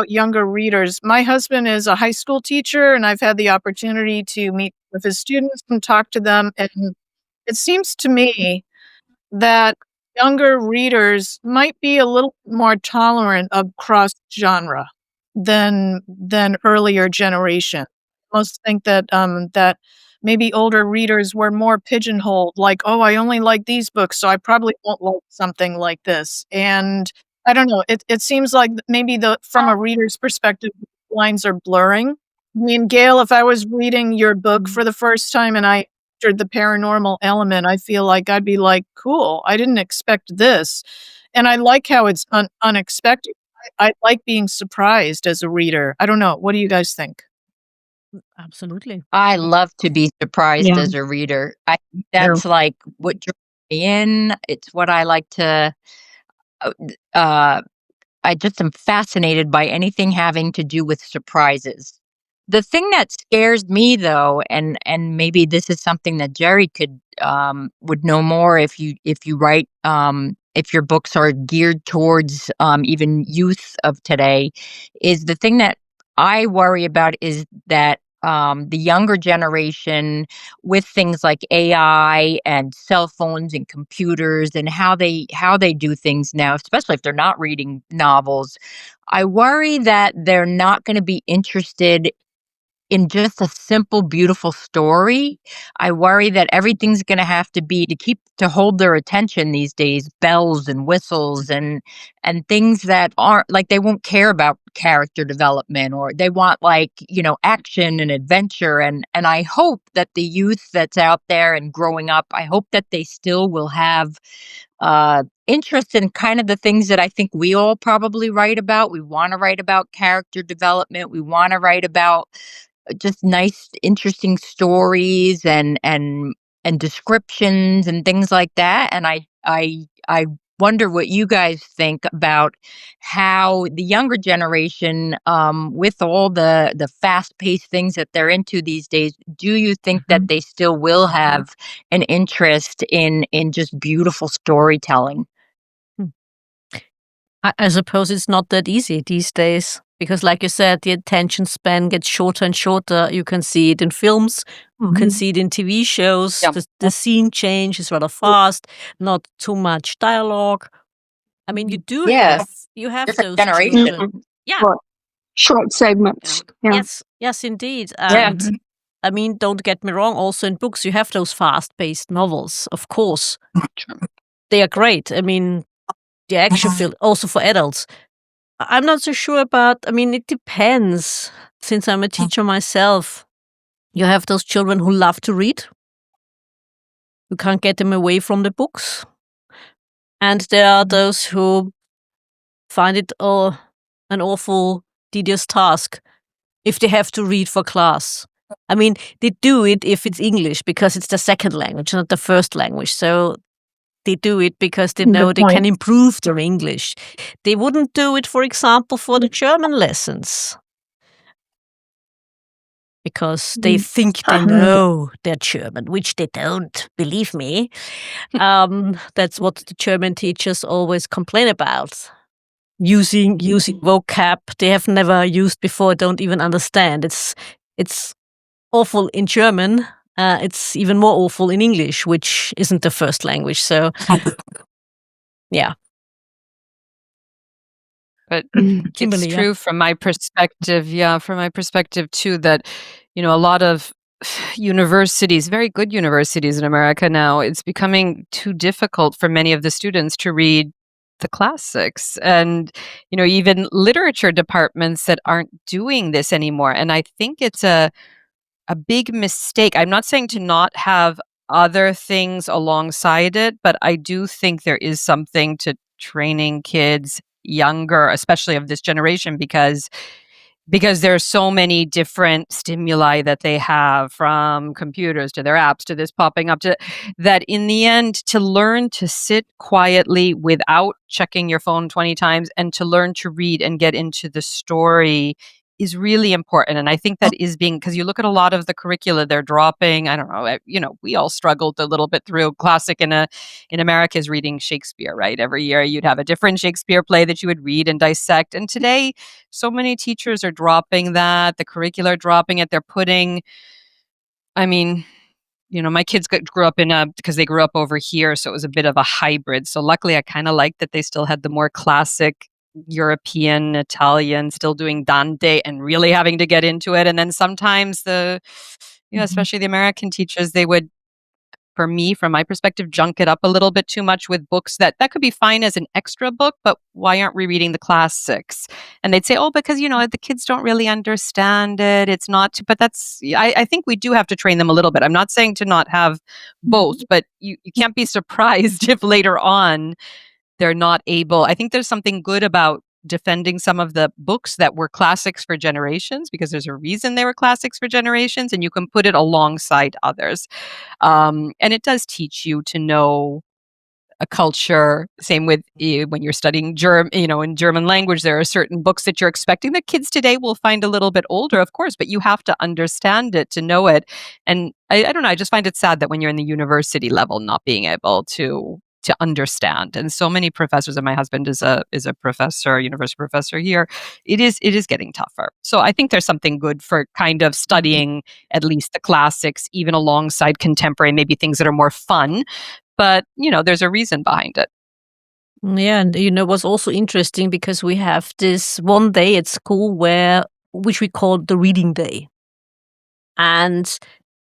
younger readers. My husband is a high school teacher, and I've had the opportunity to meet with his students and talk to them, and it seems to me that younger readers might be a little more tolerant of cross genre than earlier generation. Most think that that maybe older readers were more pigeonholed, like, oh, I only like these books, so I probably won't like something like this. And I don't know. It seems like maybe from a reader's perspective, lines are blurring. I mean, Gail, if I was reading your book for the first time and I entered the paranormal element, I feel like I'd be like, cool, I didn't expect this. And I like how it's unexpected. I like being surprised as a reader. I don't know. What do you guys think? Absolutely. I love to be surprised Yeah. as a reader. I think that's like what draws me in. It's what I like to. I just am fascinated by anything having to do with surprises. The thing that scares me, though, and maybe this is something that Gerry would know more if you write if your books are geared towards even youth of today, is the thing that I worry about is that the younger generation with things like AI and cell phones and computers and how they do things now, especially if they're not reading novels, I worry that they're not going to be interested in just a simple, beautiful story. I worry that everything's going to have to be to hold their attention these days, bells and whistles and things that aren't like, they won't care about character development, or they want, like, action and adventure. And I hope that the youth that's out there and growing up, I hope that they still will have interest in kind of the things that I think we all probably write about. We want to write about character development. We want to write about just nice, interesting stories and descriptions and things like that. And I wonder what you guys think about how the younger generation, with all the fast-paced things that they're into these days, do you think that they still will have an interest in just beautiful storytelling? I suppose it's not that easy these days because, like you said, the attention span gets shorter and shorter. You can see it in films, you can see it in TV shows. Yeah. The scene change is rather fast, not too much dialogue. I mean, you do have Different those generation. children. Yeah. Right. Short segments. Yeah. Yes, indeed. And I mean, don't get me wrong. Also in books, you have those fast-paced novels, of course. They are great. I mean, the action film also for adults. I'm not so sure about, I mean, it depends. Since I'm a teacher myself, you have those children who love to read. You can't get them away from the books. And there are those who find it an awful, tedious task if they have to read for class. I mean, they do it if it's English because it's the second language, not the first language. So they do it because they know they can improve their English. They wouldn't do it, for example, for the German lessons because they think they know their German, which they don't, believe me. That's what the German teachers always complain about. Using vocab they have never used before, don't even understand. It's awful in German. It's even more awful in English, which isn't the first language. So, yeah. But Kimberly, it's true from my perspective. Yeah, from my perspective too, that, a lot of universities, very good universities in America now, it's becoming too difficult for many of the students to read the classics, and even literature departments that aren't doing this anymore. And I think it's a a big mistake. I'm not saying to not have other things alongside it, but I do think there is something to training kids younger, especially of this generation, because there's so many different stimuli that they have, from computers to their apps to this popping up, to that in the end, to learn to sit quietly without checking your phone 20 times and to learn to read and get into the story is really important. And I think that is being, because you look at a lot of the curricula they're dropping, I don't know, we all struggled a little bit through classic in America is reading Shakespeare, right? Every year you'd have a different Shakespeare play that you would read and dissect. And today, so many teachers are dropping that. The curricula are dropping it. They're putting, my kids grew up because they grew up over here, so it was a bit of a hybrid. So luckily, I kind of liked that they still had the more classic European, Italian, still doing Dante and really having to get into it. And then sometimes especially the American teachers, they would, for me, from my perspective, junk it up a little bit too much with books that could be fine as an extra book, but why aren't we reading the classics? And they'd say, oh, because, the kids don't really understand it. It's not, but I think we do have to train them a little bit. I'm not saying to not have both, but you can't be surprised if later on they're not able. I think there's something good about defending some of the books that were classics for generations, because there's a reason they were classics for generations, and you can put it alongside others. And it does teach you to know a culture. Same with when you're studying in German language, there are certain books that you're expecting that kids today will find a little bit older, of course, but you have to understand it to know it. And I don't know, I just find it sad that when you're in the university level, not being able to understand. And so many professors, and my husband is a professor, university professor here, it is getting tougher. So I think there's something good for kind of studying at least the classics, even alongside contemporary, maybe things that are more fun. But, there's a reason behind it. Yeah, and it was also interesting because we have this one day at school which we call the reading day. And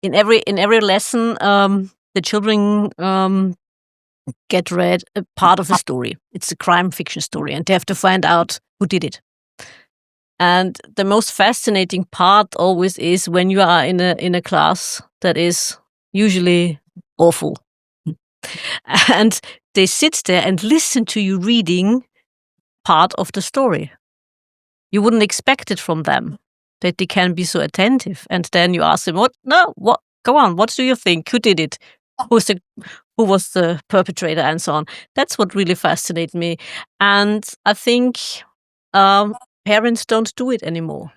in every lesson, the children get read a part of a story. It's a crime fiction story, and they have to find out who did it. And the most fascinating part always is when you are in a class that is usually awful. And they sit there and listen to you reading part of the story. You wouldn't expect it from them, that they can be so attentive. And then you ask them, what? Go on. What do you think? Who did it? Who was the perpetrator, and so on. That's what really fascinates me. And I think parents don't do it anymore.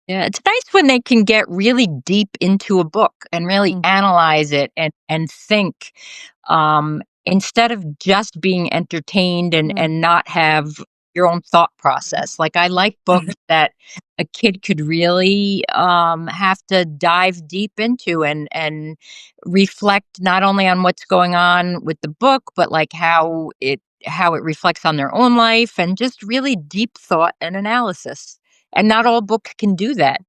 Yeah, it's nice when they can get really deep into a book and really analyze it and think, instead of just being entertained and not have your own thought process. Like, I like books that a kid could really have to dive deep into and reflect not only on what's going on with the book, but like how it reflects on their own life, and just really deep thought and analysis. And not all books can do that.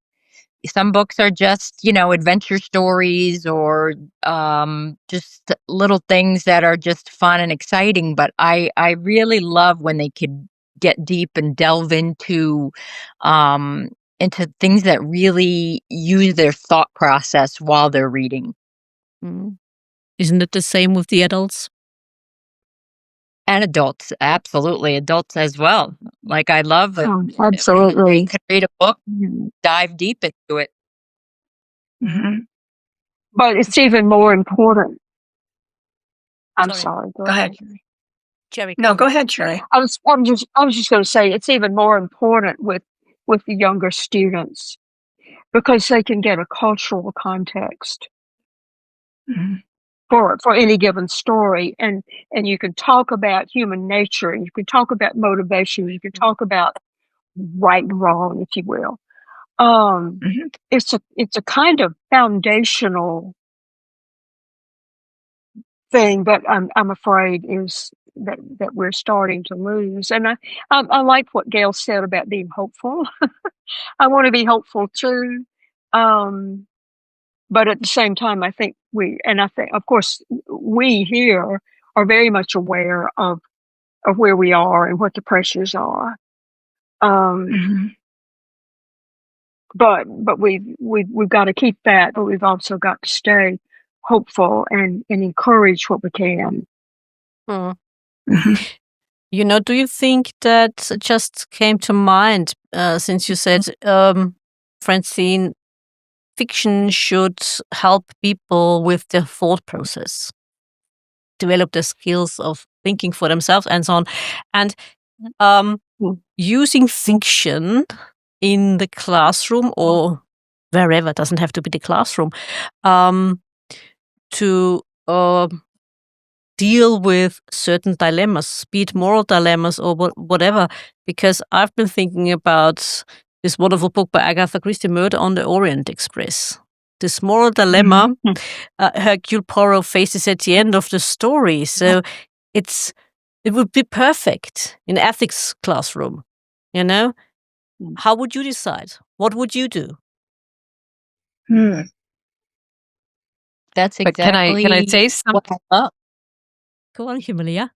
Some books are just, adventure stories or just little things that are just fun and exciting. But I really love when they could get deep and delve into things that really use their thought process while they're reading. Isn't it the same with the adults? And adults, absolutely. Adults as well. Like, I love it. Absolutely. You could read a book, dive deep into it. But it's even more important. I'm sorry. Go ahead. Gerry. No, go ahead, Gerry. I was just going to say it's even more important with the younger students because they can get a cultural context for any given story, and you can talk about human nature, and you can talk about motivation, you can talk about right and wrong, if you will. It's a kind of foundational thing that I'm afraid is that we're starting to lose. And I like what Gail said about being hopeful. I want to be hopeful too. But at the same time, I think of course, we here are very much aware of where we are and what the pressures are. but we've got to keep that, but we've also got to stay hopeful and encourage what we can. Mm. Mhm. You know, do you think that just came to mind since you said, Francine, fiction should help people with their thought process, develop the skills of thinking for themselves and so on. And using fiction in the classroom or wherever, it doesn't have to be the classroom, to deal with certain dilemmas, be it moral dilemmas or whatever. Because I've been thinking about this wonderful book by Agatha Christie, Murder on the Orient Express. This moral dilemma Hercule Poirot faces at the end of the story. So it would be perfect in ethics classroom. You know, how would you decide? What would you do? That's But can I exactly say what something? I love. Go on, Kimberly. Yeah.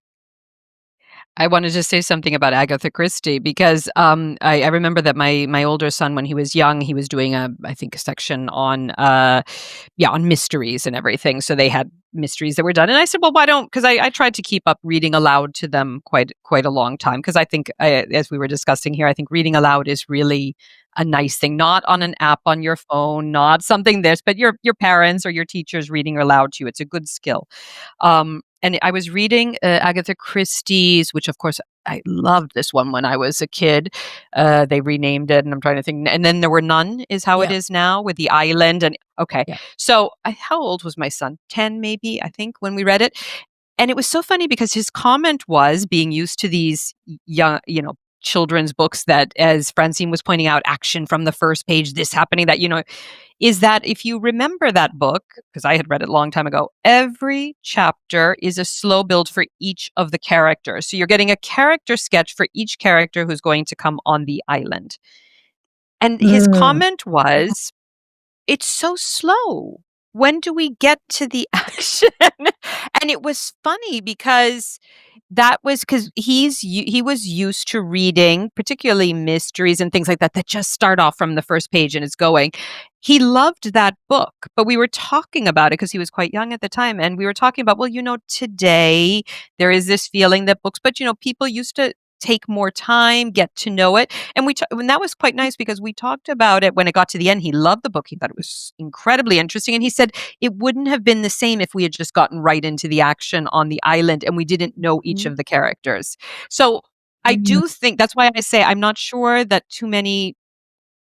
I wanted to say something about Agatha Christie because I remember that my older son, when he was young, he was doing a section on on mysteries and everything. So they had mysteries that were done, and I said, well, why don't? Because I tried to keep up reading aloud to them quite a long time, because I think, as we were discussing here, I think reading aloud is really a nice thing, not on an app on your phone, not something but your parents or your teachers reading aloud to you. It's a good skill. And I was reading Agatha Christie's, which of course I loved this one when I was a kid. They renamed it, and I'm trying to think. And then There Were None is how it is now, with the island. And okay, so how old was my son? 10, maybe, I think, when we read it. And it was so funny because his comment was, being used to these young, children's books that, as Francine was pointing out, action from the first page, this happening, that, is that if you remember that book, because I had read it a long time ago, every chapter is a slow build for each of the characters. So you're getting a character sketch for each character who's going to come on the island. And his comment was, it's so slow. When do we get to the action? And it was funny because he was used to reading, particularly mysteries and things like that just start off from the first page and it's going. He loved that book, but we were talking about it because he was quite young at the time. And we were talking about, well, today there is this feeling that books, but people used to take more time, get to know it. And that was quite nice because we talked about it when it got to the end. He loved the book. He thought it was incredibly interesting. And he said it wouldn't have been the same if we had just gotten right into the action on the island and we didn't know each of the characters. So I do think that's why I say I'm not sure that too many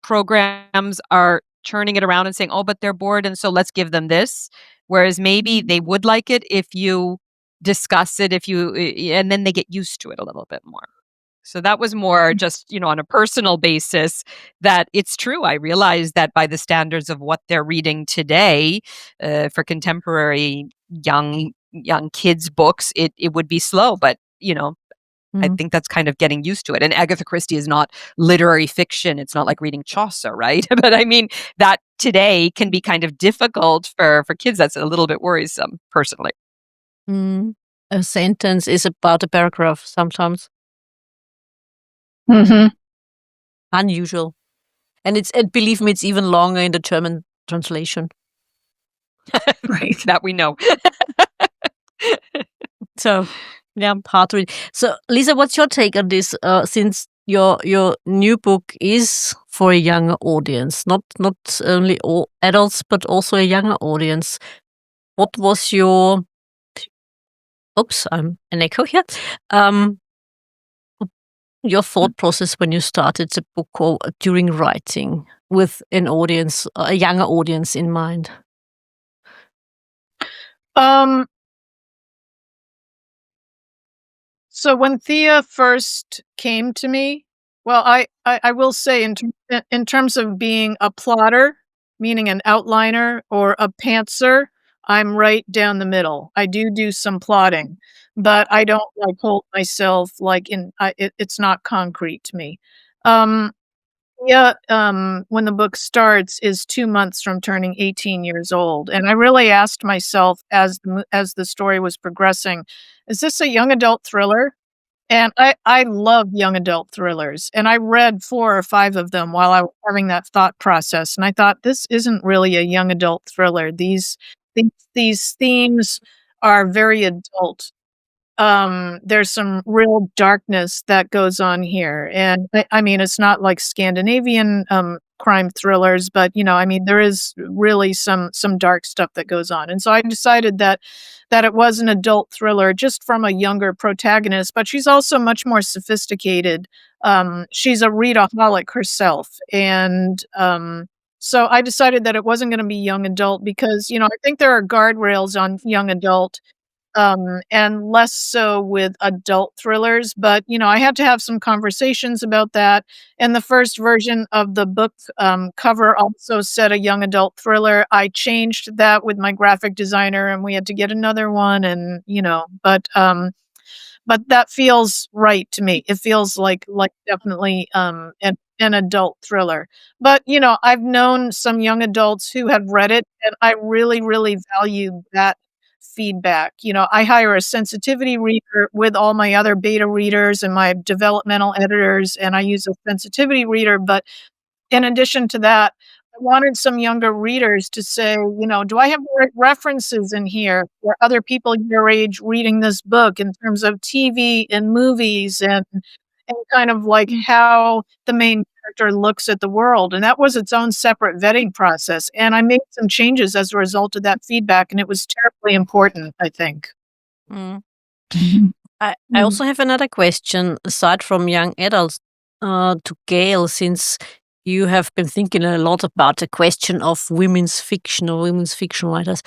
programs are turning it around and saying, oh, but they're bored, and so let's give them this. Whereas maybe they would like it if you discuss it, and then they get used to it a little bit more. So that was more just, on a personal basis, that it's true. I realize that by the standards of what they're reading today, for contemporary young kids' books, it would be slow. But, I think that's kind of getting used to it. And Agatha Christie is not literary fiction. It's not like reading Chaucer, right? But I mean, that today can be kind of difficult for kids. That's a little bit worrisome, personally. A sentence is about a paragraph sometimes. Unusual. And believe me, it's even longer in the German translation. Right. That we know. So, yeah, hard to read. So, Lisa, what's your take on this? Since your new book is for a younger audience, not only all adults, but also a younger audience. What was your... Oops, I'm an echo here. Your thought process when you started the book or during writing with an audience, a younger audience in mind? So when Thea first came to me, well, I will say in terms of being a plotter, meaning an outliner, or a pantser, I'm right down the middle. I do some plotting, but I don't hold myself it's not concrete to me. When the book starts, is 2 months from turning 18 years old, and I really asked myself as the story was progressing, is this a young adult thriller? And I love young adult thrillers, and I read 4 or 5 of them while I was having that thought process, and I thought, "This isn't really a young adult thriller. These themes are very adult." There's some real darkness that goes on here, and I mean, it's not like Scandinavian, crime thrillers, but, I mean, there is really some dark stuff that goes on, and so I decided that it was an adult thriller just from a younger protagonist, but she's also much more sophisticated. She's a readaholic herself, and, so I decided that it wasn't gonna be young adult because, I think there are guardrails on young adult, and less so with adult thrillers. But, I had to have some conversations about that. And the first version of the book cover also said a young adult thriller. I changed that with my graphic designer, and we had to get another one. And, but that feels right to me. It feels like definitely an adult thriller. But, I've known some young adults who have read it, and I really, really value that feedback. I hire a sensitivity reader with all my other beta readers and my developmental editors, and I use a sensitivity reader. But in addition to that, I wanted some younger readers to say, do I have the right references in here for other people your age reading this book in terms of TV and movies and kind of like how the main character looks at the world. And that was its own separate vetting process. And I made some changes as a result of that feedback, and it was terribly important, I think. Mm. I also have another question aside from young adults to Gail, since you have been thinking a lot about the question of women's fiction or women's fiction writers.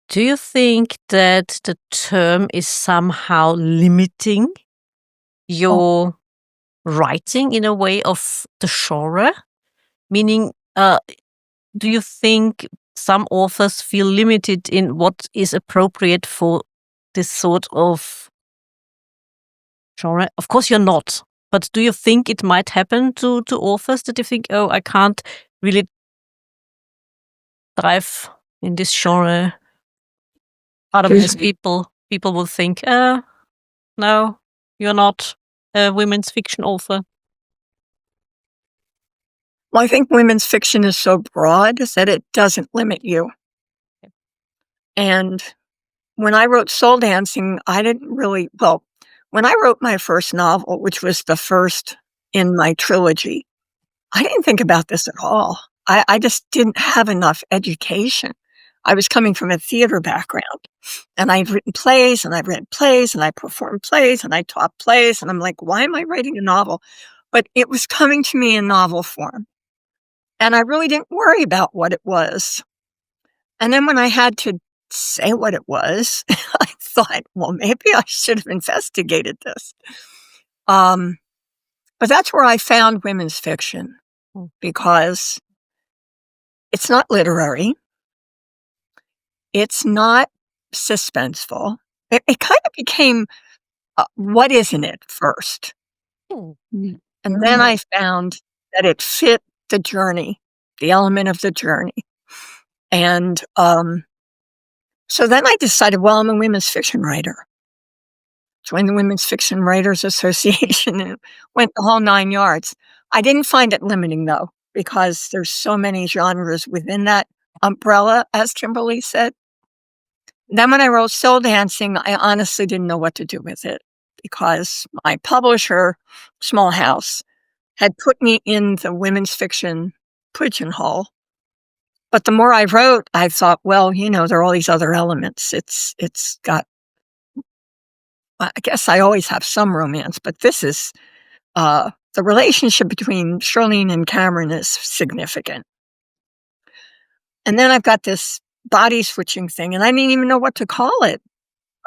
Do you think that the term is somehow limiting your writing in a way of the genre? Meaning, do you think some authors feel limited in what is appropriate for this sort of genre? Of course you're not, but do you think it might happen to authors that you think, oh, I can't really thrive in this genre? Otherwise people will think, no, you're not a women's fiction author. Well, I think women's fiction is so broad that it doesn't limit you. And when I wrote Soul Dancing, I didn't really, when I wrote my first novel, which was the first in my trilogy, I didn't think about this at all. I just didn't have enough education. I was coming from a theater background, and I'd written plays, and I read plays, and I performed plays, and I taught plays, and I'm like, why am I writing a novel? But it was coming to me in novel form. And I really didn't worry about what it was. And then when I had to say what it was, I thought, well, maybe I should have investigated this. But that's where I found women's fiction, because it's not literary. It's not suspenseful. It kind of became, what isn't it first? And then I found that it fit the journey, the element of the journey. And so then I decided, well, I'm a women's fiction writer. Joined the Women's Fiction Writers Association and went the whole 9 yards. I didn't find it limiting, though, because there's so many genres within that umbrella, as Kimberly said. Then when I wrote Soul Dancing, I honestly didn't know what to do with it, because my publisher, Small House, had put me in the women's fiction pigeonhole. But the more I wrote, I thought, well, there are all these other elements. It's got, I guess I always have some romance, but this is, the relationship between Charlene and Cameron is significant. And then I've got this body switching thing, and I didn't even know what to call it.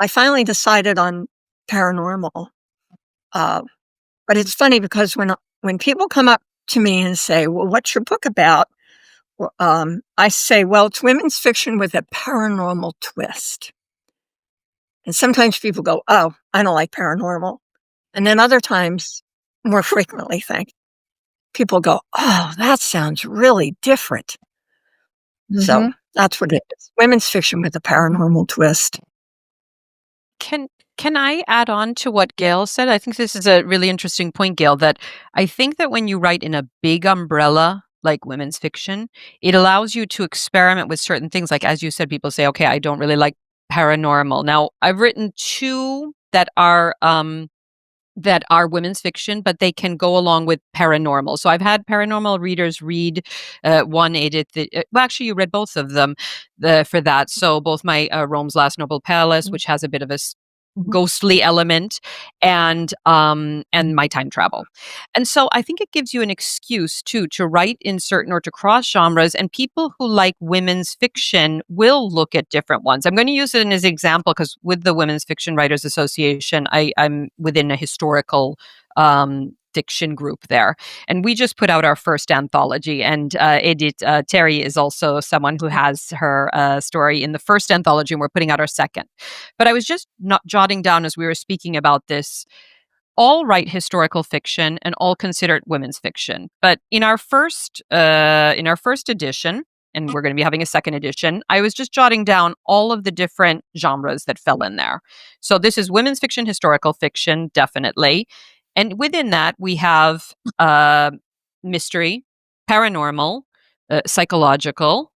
I finally decided on paranormal. But it's funny because when people come up to me and say, well, what's your book about? I say, well, it's women's fiction with a paranormal twist. And sometimes people go, oh, I don't like paranormal. And then other times, more frequently, people go, oh, that sounds really different. So that's what it is. Women's fiction with a paranormal twist. Can Can I add on to what Gail said? I think this is a really interesting point, Gail, that I think that when you write in a big umbrella like women's fiction, it allows you to experiment with certain things. Like, as you said, people say, okay, I don't really like paranormal. Now, I've written 2 that are women's fiction, but they can go along with paranormal. So I've had paranormal readers read one, Edith. Well, actually, you read both of them for that. So both my Rome's Last Noble Palace, which has a bit of a ghostly element, and my time travel. And so I think it gives you an excuse too to write in certain or to cross genres, and people who like women's fiction will look at different ones. I'm going to use it as an example because with the Women's Fiction Writers Association, I'm within a historical fiction group there. And we just put out our first anthology. And Edith, Terry is also someone who has her story in the first anthology, and we're putting out our second. But I was just not jotting down as we were speaking about this, all write historical fiction and all consider it women's fiction. But in our first edition, and we're going to be having a second edition, I was just jotting down all of the different genres that fell in there. So this is women's fiction, historical fiction, definitely. And within that, we have mystery, paranormal, psychological,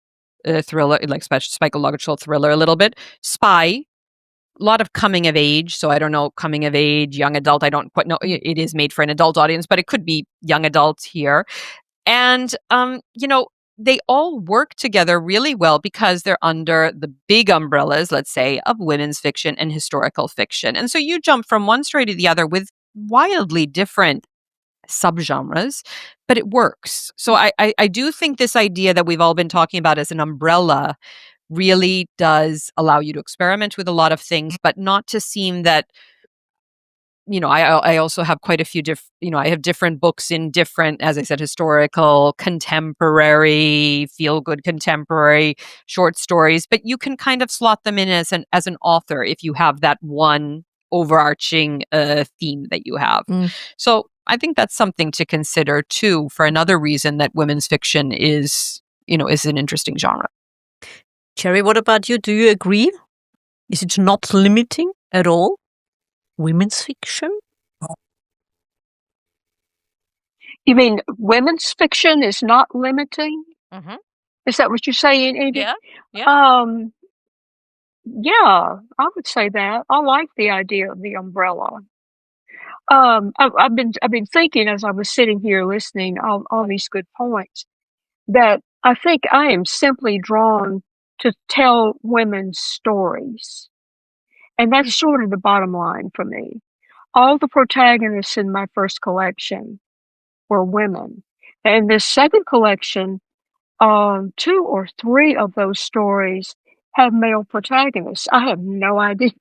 thriller, like psychological thriller a little bit, spy, a lot of coming of age. So I don't know, coming of age, young adult. I don't quite know. It is made for an adult audience, but it could be young adults here. And, they all work together really well because they're under the big umbrellas, let's say, of women's fiction and historical fiction. And so you jump from one story to the other with wildly different subgenres, but it works. So I do think this idea that we've all been talking about as an umbrella really does allow you to experiment with a lot of things, but not to seem that, I also have quite a few I have different books in different, as I said, historical, contemporary, feel-good contemporary short stories, but you can kind of slot them in as an author if you have that one overarching theme that you have. So I think that's something to consider too, for another reason that women's fiction is an interesting genre. Gerry, what about you? Do you agree? Is it not limiting at all? Women's fiction? You mean women's fiction is not limiting? Mm-hmm. Is that what you're saying, Edith? Yeah. Yeah, I would say that. I like the idea of the umbrella. I've been thinking as I was sitting here listening all these good points that I think I am simply drawn to tell women's stories. And that's sort of the bottom line for me. All the protagonists in my first collection were women. And this second collection, 2 or 3 of those stories have male protagonists. I have no idea,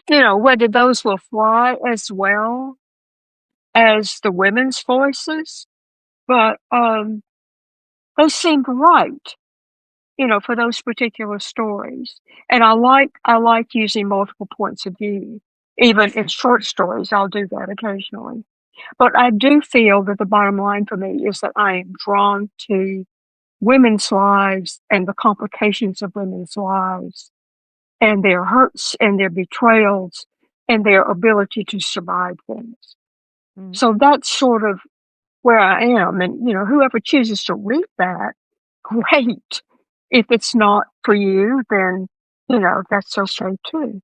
whether those will fly as well as the women's voices, but those seemed right, for those particular stories. And I like using multiple points of view. Even in short stories, I'll do that occasionally. But I do feel that the bottom line for me is that I am drawn to women's lives and the complications of women's lives and their hurts and their betrayals and their ability to survive things. So that's sort of where I am. And, whoever chooses to read that, great. If it's not for you, then, that's okay too.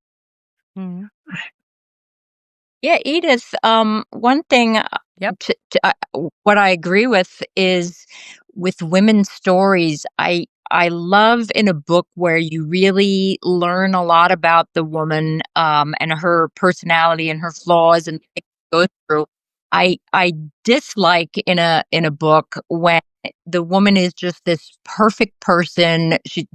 Yeah, Edith, one thing what I agree with is with women's stories, I love in a book where you really learn a lot about the woman and her personality and her flaws and things go through. I dislike in a book when the woman is just this perfect person. Who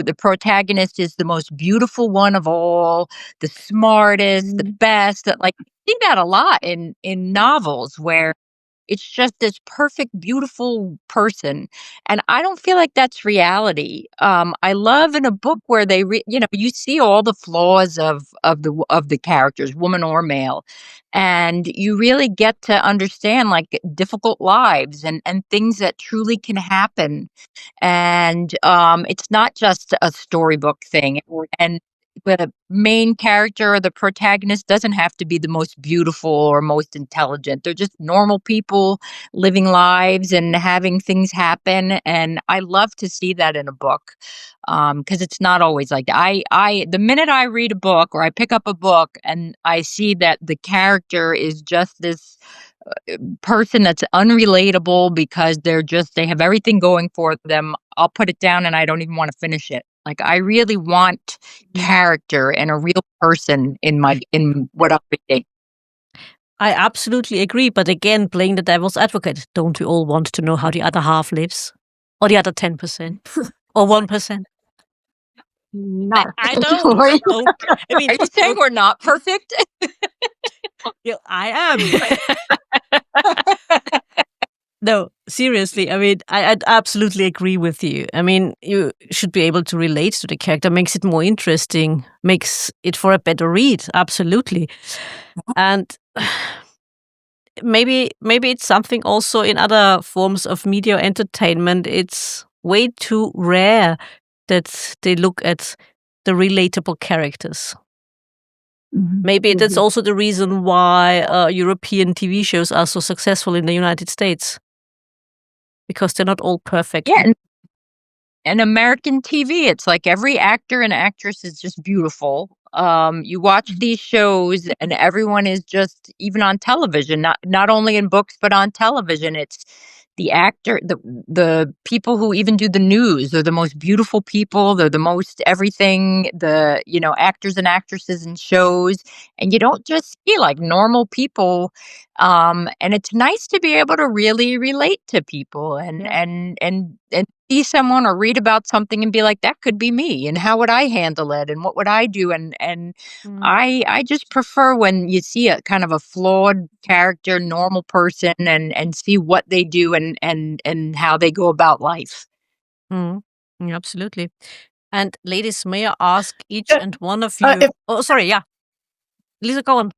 the protagonist is the most beautiful one of all, the smartest, the best. Like, I see that a lot in novels where it's just this perfect, beautiful person. And I don't feel like that's reality. I love in a book where they, you see all the flaws of the characters, woman or male. And you really get to understand like difficult lives and things that truly can happen. And it's not just a storybook thing. And the main character or the protagonist doesn't have to be the most beautiful or most intelligent. They're just normal people living lives and having things happen. And I love to see that in a book, because it's not always like that. The minute I read a book or I pick up a book and I see that the character is just this person that's unrelatable because they have everything going for them, I'll put it down and I don't even want to finish it. Like, I really want character and a real person in what I'm reading. I absolutely agree. But again, playing the devil's advocate, don't we all want to know how the other half lives? Or the other 10%? Or 1%? Not I don't. particularly. I mean, Are you saying we're not perfect? yeah, I am. No, seriously. I mean, I absolutely agree with you. I mean, you should be able to relate to the character, makes it more interesting, makes it for a better read. Absolutely. And maybe it's something also in other forms of media entertainment. It's way too rare that they look at the relatable characters. Maybe that's also the reason why European TV shows are so successful in the United States. Because they're not all perfect. Yeah. And American TV, it's like every actor and actress is just beautiful. You watch these shows and everyone is just, even on television, not only in books, but on television, it's the actor, the people who even do the news. They're the most beautiful people. They're the most everything, actors and actresses in shows. And you don't just see like normal people. And it's nice to be able to really relate to people and see someone or read about something and be like, that could be me, and how would I handle it, and what would I do? And I just prefer when you see a kind of a flawed character, normal person, and see what they do and how they go about life. Yeah, absolutely. And ladies, may I ask each and one of you? Sorry, yeah, Lisa, go on.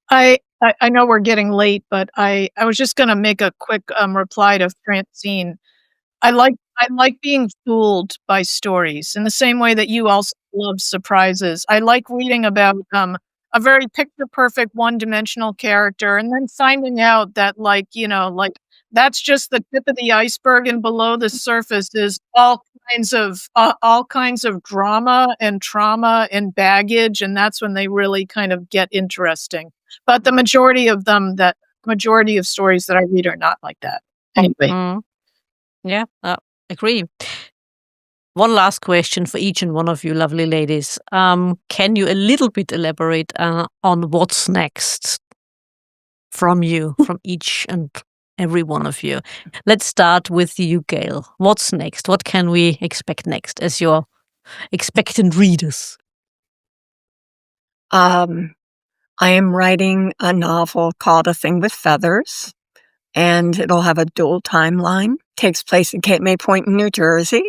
I know we're getting late, but I was just going to make a quick reply to Francine. I like being fooled by stories in the same way that you also love surprises. I like reading about a very picture perfect one-dimensional character and then finding out that like that's just the tip of the iceberg, and below the surface is all kinds of drama and trauma and baggage, and that's when they really kind of get interesting. But the majority of stories that I read are not like that. Anyway. Yeah, agree. One last question for each and one of you lovely ladies. Can you a little bit elaborate on what's next from each and every one of you? Let's start with you, Gail. What's next? What can we expect next as your expectant readers? I am writing a novel called A Thing with Feathers, and it'll have a dual timeline. Takes place in Cape May Point in New Jersey.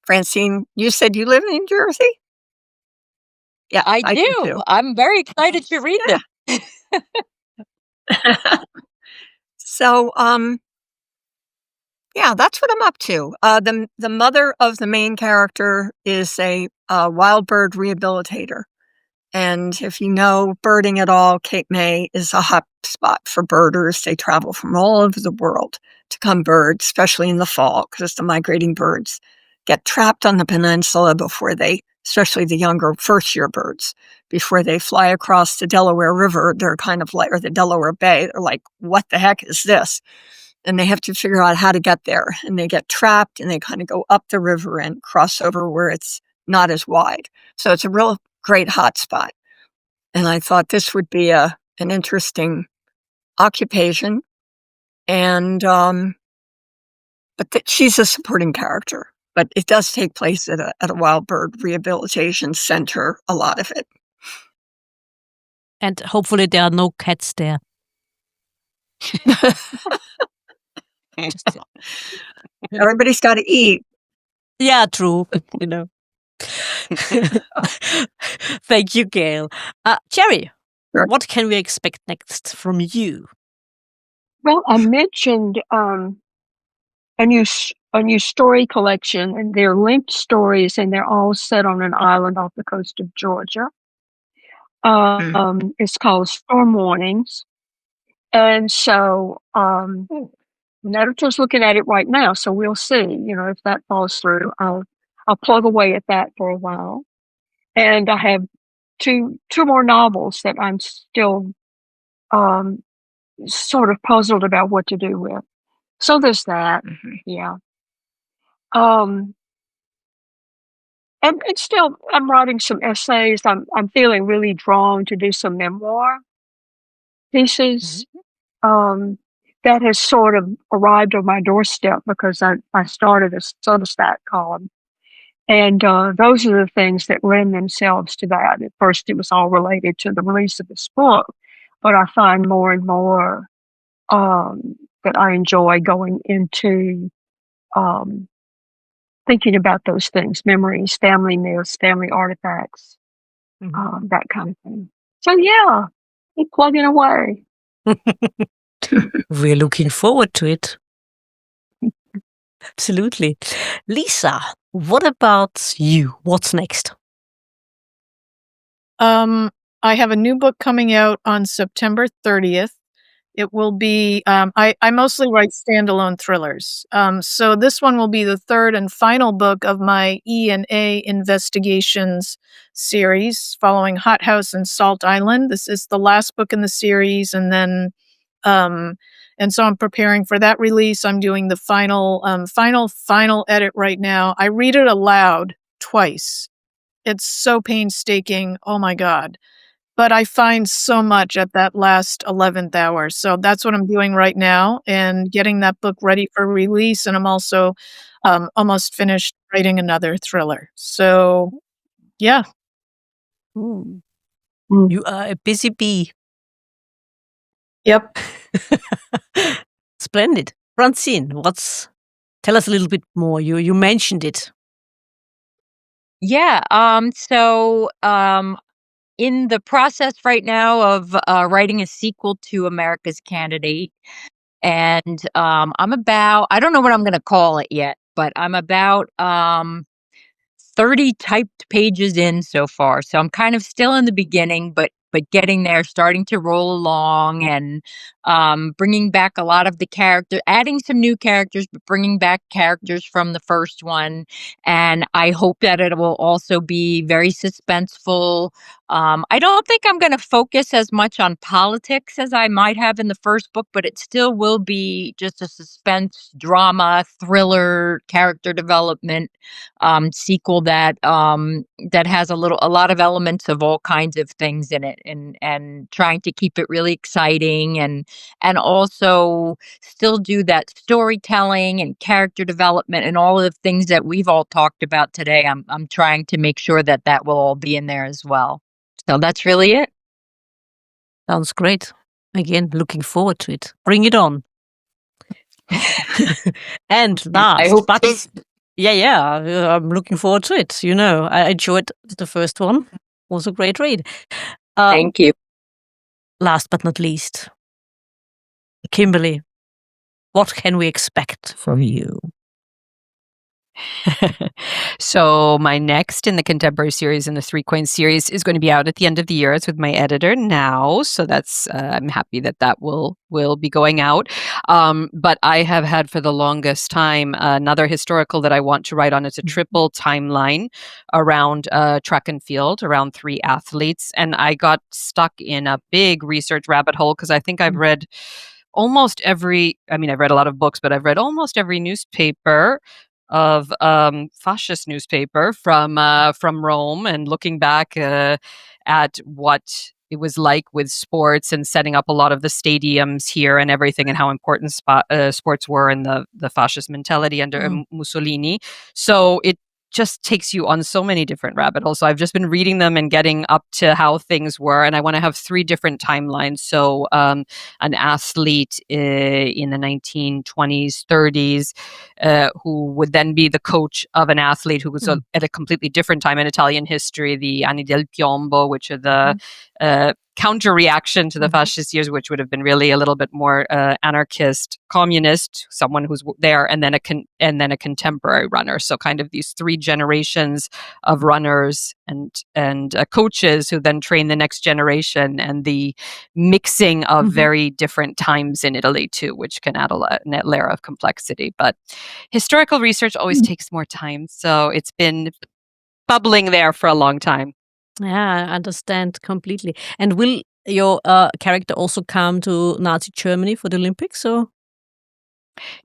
Francine, you said you live in New Jersey? Yeah, I do too. I'm very excited to read it. So, yeah, that's what I'm up to. The mother of the main character is a wild bird rehabilitator. And if you know birding at all, Cape May is a hot spot for birders. They travel from all over the world to come bird, especially in the fall, because the migrating birds get trapped on the peninsula before especially the younger first-year birds, before they fly across the Delaware River. They're kind of like, or the Delaware Bay. They're like, what the heck is this? And they have to figure out how to get there. And they get trapped and they kind of go up the river and cross over where it's not as wide. So it's a real great hot spot. And I thought this would be an interesting occupation. And, but she's a supporting character. But it does take place at a wild bird rehabilitation center, a lot of it. And hopefully there are no cats there. Everybody's got to eat. Yeah, true. Thank you, Gail. Gerry, Sure. What can we expect next from you? Well, I mentioned a new story collection, and they're linked stories, and they're all set on an island off the coast of Georgia. It's called Storm Warnings. And so an editor's looking at it right now, so we'll see, if that falls through. I'll plug away at that for a while. And I have two more novels that I'm still sort of puzzled about what to do with. So there's that. Yeah. And still, I'm writing some essays. I'm feeling really drawn to do some memoir pieces. That has sort of arrived on my doorstep because I started a Substack column. And those are the things that lend themselves to that. At first, it was all related to the release of this book, but I find more and more that I enjoy going into thinking about those things, memories, family myths, family artifacts, that kind of thing. So yeah, keep plugging away. We're looking forward to it. Absolutely. Lisa, what about you? What's next? I have a new book coming out on September 30th. It will be, I mostly write standalone thrillers. So this one will be the third and final book of my E&A investigations series following Hot House and Salt Island. This is the last book in the series. And then, and so I'm preparing for that release. I'm doing the final edit right now. I read it aloud twice. It's so painstaking. Oh my God. But I find so much at that last 11th hour. So that's what I'm doing right now and getting that book ready for release. And I'm also almost finished writing another thriller. So, yeah. You are a busy bee. Yep. Splendid. Francine, tell us a little bit more. You mentioned it. Yeah. In the process right now of writing a sequel to America's Candidate. And I don't know what I'm going to call it yet, but I'm about 30 typed pages in so far. So I'm kind of still in the beginning, but getting there, starting to roll along and bringing back a lot of the characters, adding some new characters, but bringing back characters from the first one. And I hope that it will also be very suspenseful. I don't think I'm going to focus as much on politics as I might have in the first book, but it still will be just a suspense, drama, thriller, character development sequel that has a lot of elements of all kinds of things in it, and trying to keep it really exciting and also still do that storytelling and character development and all of the things that we've all talked about today. I'm trying to make sure that will all be in there as well. So that's really it. Sounds great. Again, looking forward to it. Bring it on. And last, I hope I'm looking forward to it. I enjoyed the first one. Was a great read. Thank you. Last but not least, Kimberly, what can we expect from you? So my next in the contemporary series in the Three Coins series is going to be out at the end of the year. It's with my editor now, so that's I'm happy that will be going out. But I have had for the longest time another historical that I want to write on. It's a triple timeline around track and field, around 3 athletes, and I got stuck in a big research rabbit hole because I think I've read almost every. I've read a lot of books, but I've read almost every newspaper of fascist newspaper from Rome, and looking back at what it was like with sports and setting up a lot of the stadiums here and everything, and how important sports were in the fascist mentality under Mussolini. So it just takes you on so many different rabbit holes. So I've just been reading them and getting up to how things were, and I want to have 3 different timelines. So an athlete in the 1920s, 30s, who would then be the coach of an athlete who was at a completely different time in Italian history, the Anni del Piombo, which are the counter reaction to the fascist years, which would have been really a little bit more anarchist, communist, someone who's there, and then a contemporary runner. So kind of these three generations of runners and coaches who then train the next generation, and the mixing of very different times in Italy too, which can add a layer of complexity. But historical research always takes more time, so it's been bubbling there for a long time. Yeah, I understand completely. And will your character also come to Nazi Germany for the Olympics? Or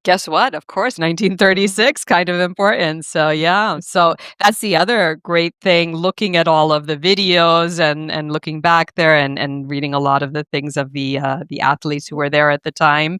Guess what? Of course, 1936, kind of important. So yeah, so that's the other great thing, looking at all of the videos and looking back there and reading a lot of the things of the athletes who were there at the time.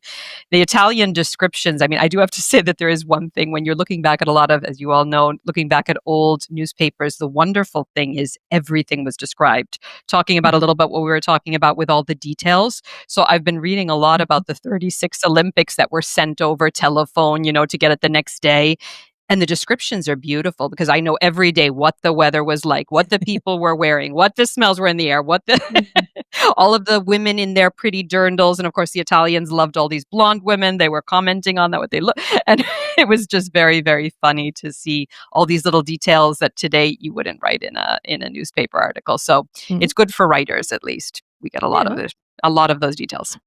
The Italian descriptions, I mean, I do have to say that there is one thing when you're looking back at a lot of, as you all know, looking back at old newspapers, the wonderful thing is everything was described, talking about a little bit what we were talking about with all the details. So I've been reading a lot about the 36 Olympics that were sent over telephone, to get it the next day. And the descriptions are beautiful because I know every day what the weather was like, what the people were wearing, what the smells were in the air, what the all of the women in their pretty dirndls. And of course, the Italians loved all these blonde women. They were commenting on that, what they look. And it was just very, very funny to see all these little details that today you wouldn't write in a newspaper article. So it's good for writers, at least. We get a lot of those details.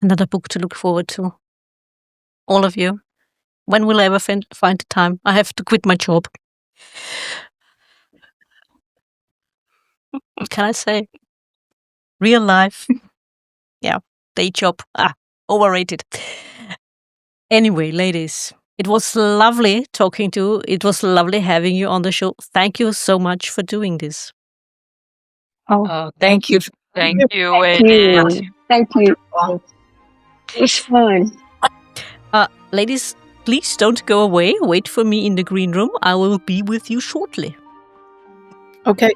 another book to look forward to. All of you. When will I ever find the time? I have to quit my job. What can I say? Real life. Yeah, day job. Overrated. Anyway, ladies, it was lovely talking to you. It was lovely having you on the show. Thank you so much for doing this. Oh, Thank you. Thank you, thank Edith. you. Thank you. It was fun. Ladies, please don't go away. Wait for me in the green room. I will be with you shortly. Okay.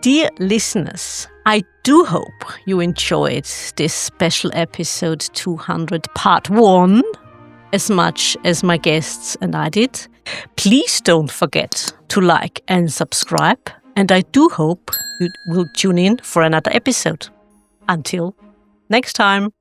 Dear listeners, I do hope you enjoyed this special episode 200 part 1 as much as my guests and I did. Please don't forget to like and subscribe, and I do hope you will tune in for another episode. Until next time.